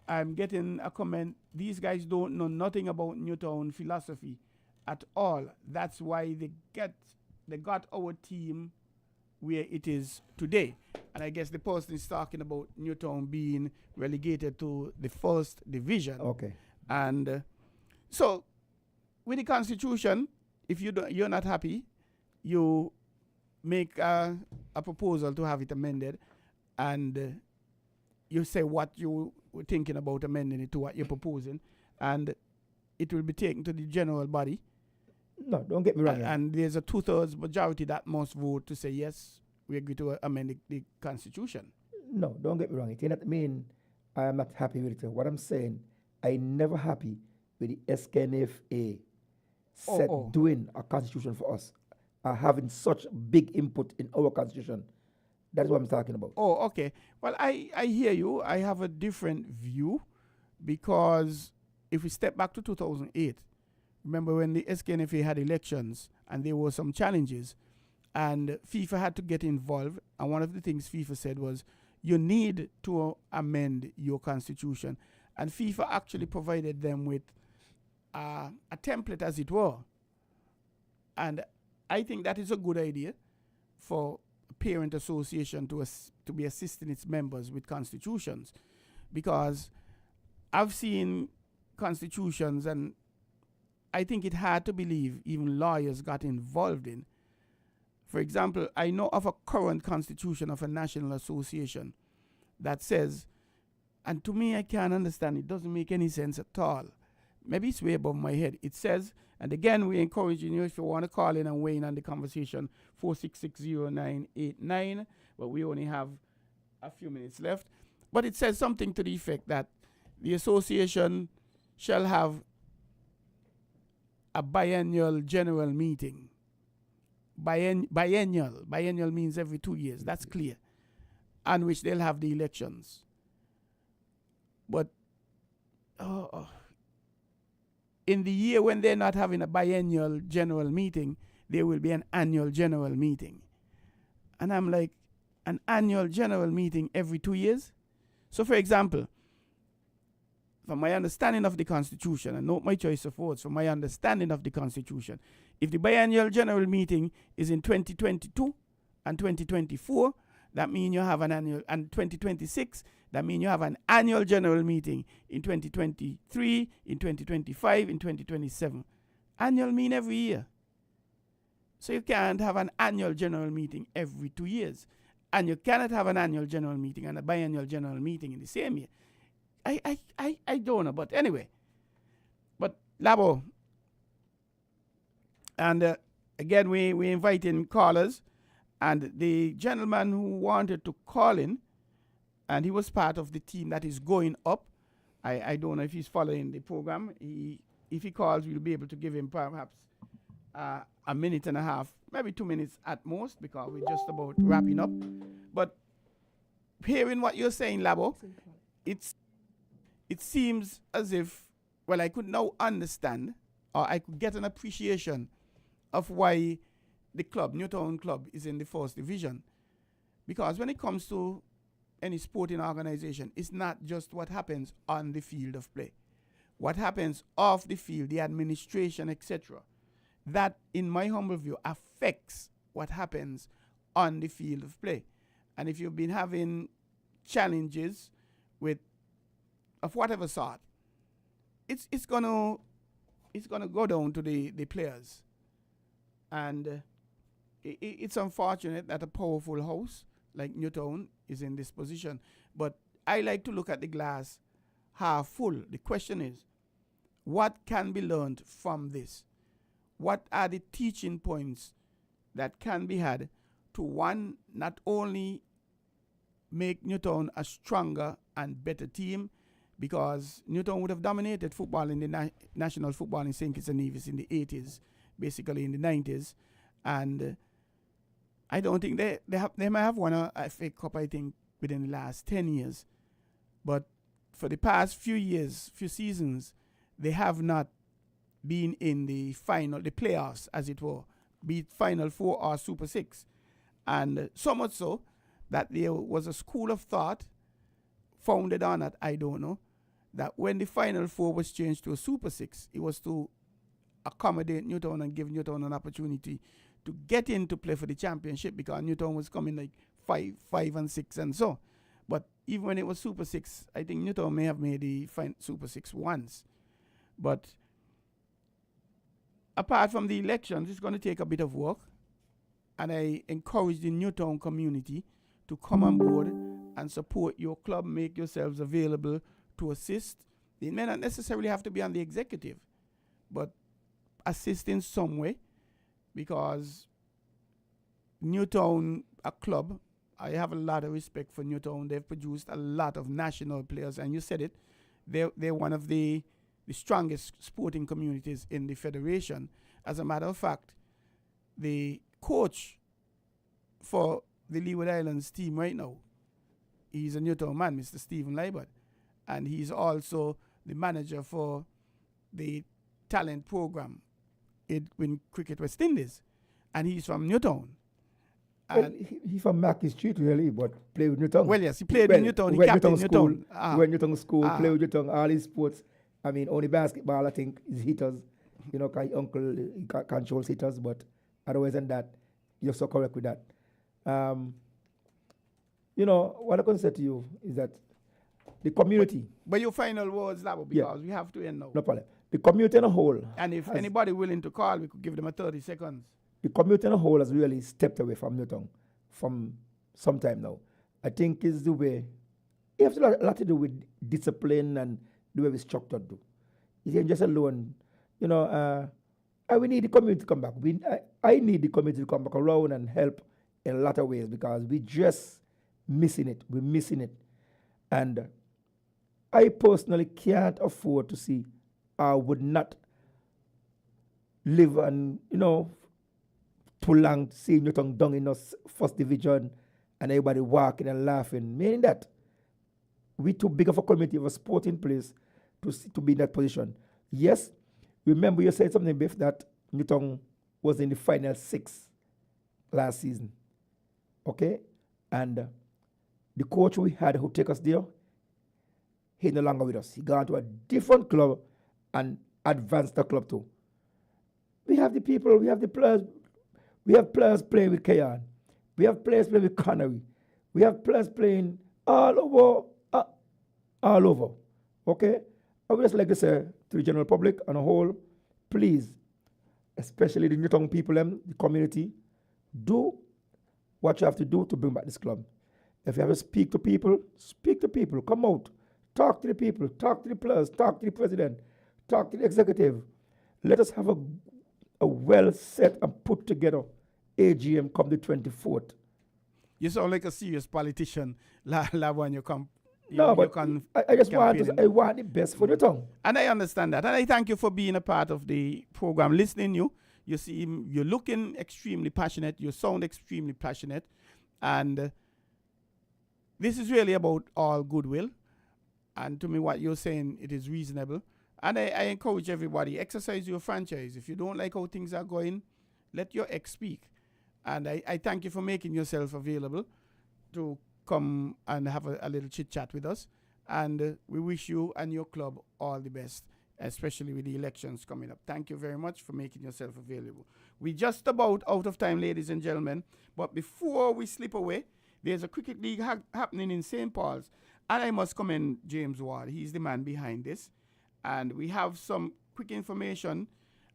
I'm getting a comment, these guys don't know nothing about Newtown philosophy at all. That's why they got our team where it is today. And I guess the person is talking about Newtown being relegated to the first division. Okay. And so with the Constitution, if you're not happy, you make a proposal to have it amended, and you say what you were thinking about amending it to what you're proposing, and it will be taken to the general body. No, don't get me wrong. And there's a 2/3 majority that must vote to say, yes, we agree to amend the Constitution. No, don't get me wrong. It does not mean I am not happy with it. What I'm saying, I'm never happy with the SKNFA doing a constitution for us, having such big input in our constitution. That's what I'm talking about. Oh, okay. Well, I hear you. I have a different view, because if we step back to 2008, remember when the SKNFA had elections and there were some challenges and FIFA had to get involved, and one of the things FIFA said was, you need to amend your constitution. And FIFA actually provided them with a template, as it were. And I think that is a good idea for a parent association to be assisting its members with constitutions, because I've seen constitutions, and I think it hard to believe even lawyers got involved in. For example, I know of a current constitution of a national association that says, and to me I can't understand, it doesn't make any sense at all. Maybe it's way above my head. It says, and again, we're encouraging you, if you want to call in and weigh in on the conversation, 466-0989, but we only have a few minutes left. But it says something to the effect that the association shall have a biennial general meeting. Biennial means every 2 years. That's clear. On which they'll have the elections. But in the year when they're not having a biennial general meeting, there will be an annual general meeting. And I'm like, an annual general meeting every 2 years? So, for example, from my understanding of the Constitution, and not my choice of words, from my understanding of the Constitution, if the biennial general meeting is in 2022 and 2024, that means you have an annual, and 2026, that means you have an annual general meeting in 2023, in 2025, in 2027. Annual mean every year. So you can't have an annual general meeting every 2 years. And you cannot have an annual general meeting and a biennial general meeting in the same year. I don't know, but anyway. But Labo, and again, we invite in callers, and the gentleman who wanted to call in, and he was part of the team that is going up. I don't know if he's following the program. If he calls, we'll be able to give him perhaps a minute and a half, maybe 2 minutes at most, because we're just about wrapping up. But hearing what you're saying, Labo, it seems as if, well, I could now understand, or I could get an appreciation of why the club, Newtown Club, is in the first division. Because when it comes to any sporting organization, it's not just what happens on the field of play. what happens off the field, the administration, etc., that, in my humble view, affects what happens on the field of play. And if you've been having challenges of whatever sort, it's gonna go down to the players. And it's unfortunate that a powerful house like Newtown is in this position. But I like to look at the glass half full. The question is, what can be learned from this? What are the teaching points that can be had to, one, not only make Newtown a stronger and better team, because Newtown would have dominated football in the national football in St. Kitts and Nevis in the 80s, basically in the 90s, and I don't think they might have won a FA Cup, I think, within the last 10 years. But for the past few seasons, they have not been in the playoffs, as it were, be it Final Four or Super Six. And so much so that there was a school of thought founded on that, I don't know, that when the Final Four was changed to a Super Six, it was to accommodate Newtown and give Newtown an opportunity to get in to play for the championship, because Newtown was coming like 5 and 6 and so. But even when it was Super 6, I think Newtown may have made the Super 6 once. But apart from the elections, it's going to take a bit of work. And I encourage the Newtown community to come on board and support your club, make yourselves available to assist. They may not necessarily have to be on the executive, but assist in some way, because Newtown, a club, I have a lot of respect for Newtown. They've produced a lot of national players, and you said it, they're one of the strongest sporting communities in the federation. As a matter of fact, the coach for the Leeward Islands team right now, he's a Newtown man, Mr. Stephen Libert, and he's also the manager for the talent program in Cricket West Indies, and he's from Newtown. Well, he from Mackey Street, really, but played with Newtown. Well, yes, he played with Newtown. He captained Newtown. Went Newtown school, played with Newtown, all his sports. I mean, only basketball, I think, is hitters. You know, uncle he controls hitters, but otherwise than that, you're so correct with that. You know, what I can say to you is that the community. But your final words, Labo, because we have to end now. No problem. The community in a whole. And if anybody willing to call, we could give them a 30 seconds. The community in a whole has really stepped away from Newtown from some time now. I think it's the way. It has a lot to do with discipline and the way we structured do. It ain't just alone. You know, we need the community to come back. I need the community to come back around and help in a lot of ways, because we just missing it. We're missing it. And I personally can't afford to see, I would not live and, you know, too long to see Newtown down in us first division and everybody walking and laughing. Meaning that we too big of a community of a sporting place to be in that position. Yes, remember you said something, Biff, that Newtown was in the final 6 last season. Okay? And the coach we had who take us there, he's no longer with us. He gone to a different club and advanced the club too. We have the people, we have the players. We have players playing with Kayan. We have players playing with Connery. We have players playing all over. Okay? I would just like to say to the general public on a whole, please, especially the Newtown people, the community, do what you have to do to bring back this club. If you have to speak to people, come out, talk to the people, talk to the players, talk to the president, talk to the executive. Let us have a well set and put together AGM come the 24th. You sound like a serious politician, when you come. I just want the best for the tongue. And I understand that. And I thank you for being a part of the program, listening you. You see, you're looking extremely passionate. You sound extremely passionate. And this is really about all goodwill. And to me, what you're saying, it is reasonable. And I encourage everybody, exercise your franchise. If you don't like how things are going, let your ex speak. And I thank you for making yourself available to come and have a little chit-chat with us. And we wish you and your club all the best. especially with the elections coming up. Thank you very much for making yourself available. We're just about out of time, ladies and gentlemen. But before we slip away, there's a cricket league happening in St. Paul's. And I must commend James Ward. He's the man behind this. And we have some quick information.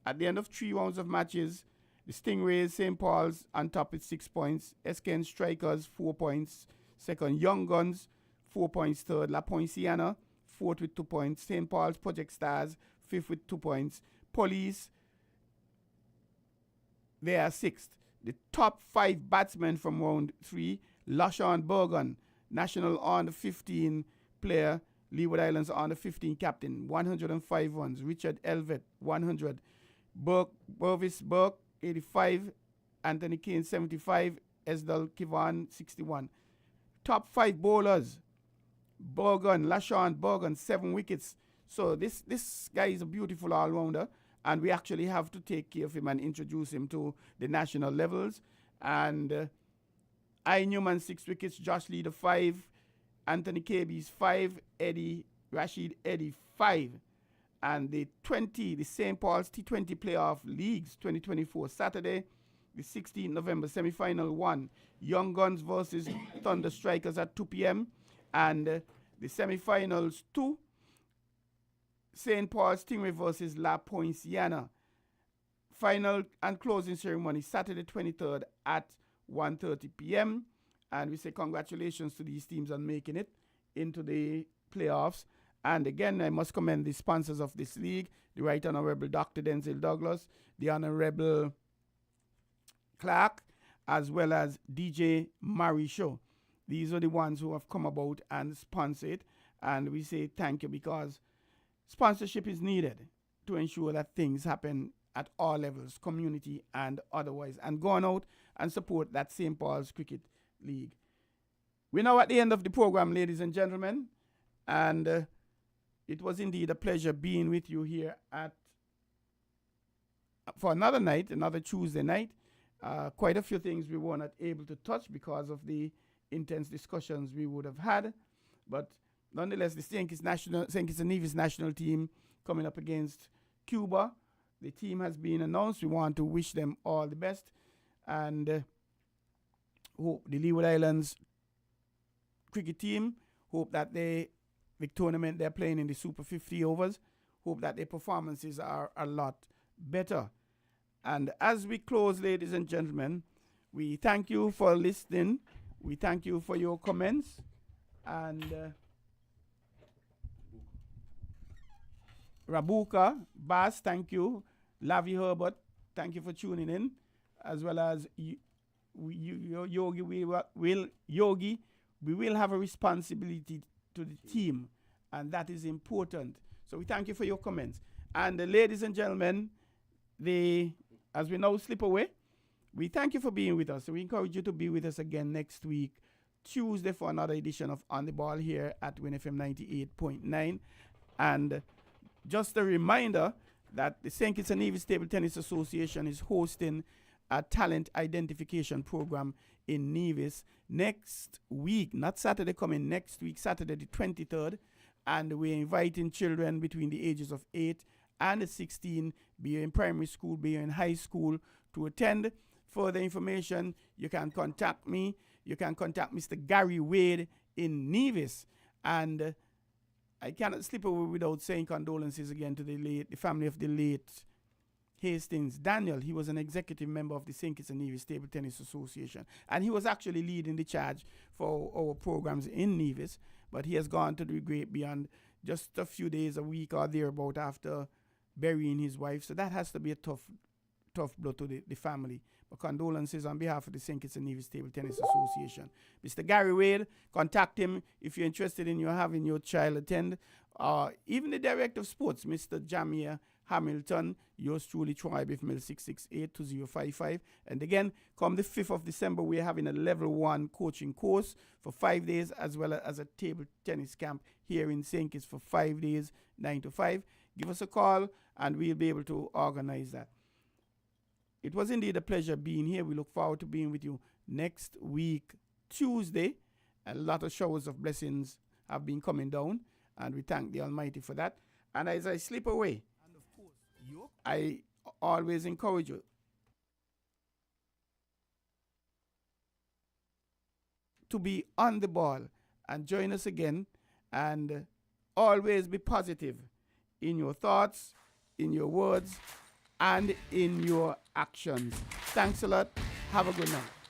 At the end of 3 rounds of matches, the Stingrays, St. Paul's on top with 6 points. SKN Strikers, 4 points. Second, Young Guns, 4 points. Third, La Poinciana, fourth with 2 points. St. Paul's Project Stars, fifth with 2 points. Police, they are sixth. The top 5 batsmen from round 3, Lashawn Bergen, National under 15 player, Leeward Islands under 15 captain, 105 runs. Richard Elvet, 100. Burvis Burke, 85. Anthony Kane, 75. Esdal Kivan, 61. Top 5 bowlers, Lashawn Bergen, 7 wickets. So this guy is a beautiful all-rounder, and we actually have to take care of him and introduce him to the national levels. And I Newman, 6 wickets. Josh Leader, 5. Anthony Cabies, 5. Rashid Eddy, 5. And the St. Paul's T20 Playoff Leagues 2024, Saturday, the 16th November, semi-final 1. Young Guns versus Thunder Strikers at 2 p.m. And the semi-finals 2. St. Paul's Stingray versus La Poinciana. Final and closing ceremony, Saturday 23rd at 1:30 p.m. And we say congratulations to these teams on making it into the playoffs. And again, I must commend the sponsors of this league, the Right Honorable Dr. Denzel Douglas, the Honorable Clark, as well as DJ Murray Show. These are the ones who have come about and sponsor it. And we say thank you, because sponsorship is needed to ensure that things happen at all levels, community and otherwise, and go on out and support that St. Paul's Cricket League. We're now at the end of the program, ladies and gentlemen, and it was indeed a pleasure being with you here for another night, another Tuesday night. Quite a few things we were not able to touch because of the intense discussions we would have had, but nonetheless, the St. Kitts and Nevis national team coming up against Cuba. The team has been announced. We want to wish them all the best, and hope the Leeward Islands cricket team, hope that the tournament they're playing in the Super 50 overs, hope that their performances are a lot better. And as we close, ladies and gentlemen, we thank you for listening. We thank you for your comments, and Rabuka, Bass, thank you. Lavi Herbert, thank you for tuning in. As well as Yogi, we will have a responsibility to the team, and that is important. So we thank you for your comments. And ladies and gentlemen, as we now slip away, we thank you for being with us. So we encourage you to be with us again next week, Tuesday, for another edition of On the Ball here at WINN FM 98.9. And just a reminder that the St. Kitts and Nevis Table Tennis Association is hosting a talent identification program in Nevis next week, not Saturday coming, next week, Saturday the 23rd. And we're inviting children between the ages of 8 and 16, be you in primary school, be you in high school, to attend. Further information, you can contact me. You can contact Mr. Gary Wade in Nevis. And I cannot slip away without saying condolences again to the family of the late Hastings Daniel. He was an executive member of the St. Kitts and Nevis Table Tennis Association, and he was actually leading the charge for our programs in Nevis, but he has gone to the great beyond, just a few days, a week or thereabout after burying his wife. So that has to be a tough blow to the family. But condolences on behalf of the St. Kitts and Nevis Table Tennis Association. Mr. Gary Wade, contact him if you're interested in having your child attend. Even the Director of Sports, Mr. Jamia Hamilton, yours truly, Troy Biff Mills, 668-2055. And again, come the 5th of December, we're having a level 1 coaching course for 5 days, as well as a table tennis camp here in St. Kitts for 5 days, 9 to 5. Give us a call and we'll be able to organize that. It was indeed a pleasure being here. We look forward to being with you next week, Tuesday. A lot of showers of blessings have been coming down, and we thank the Almighty for that. And as I slip away, I always encourage you to be on the ball and join us again, and always be positive in your thoughts, in your words, and in your actions. Thanks a lot. Have a good night.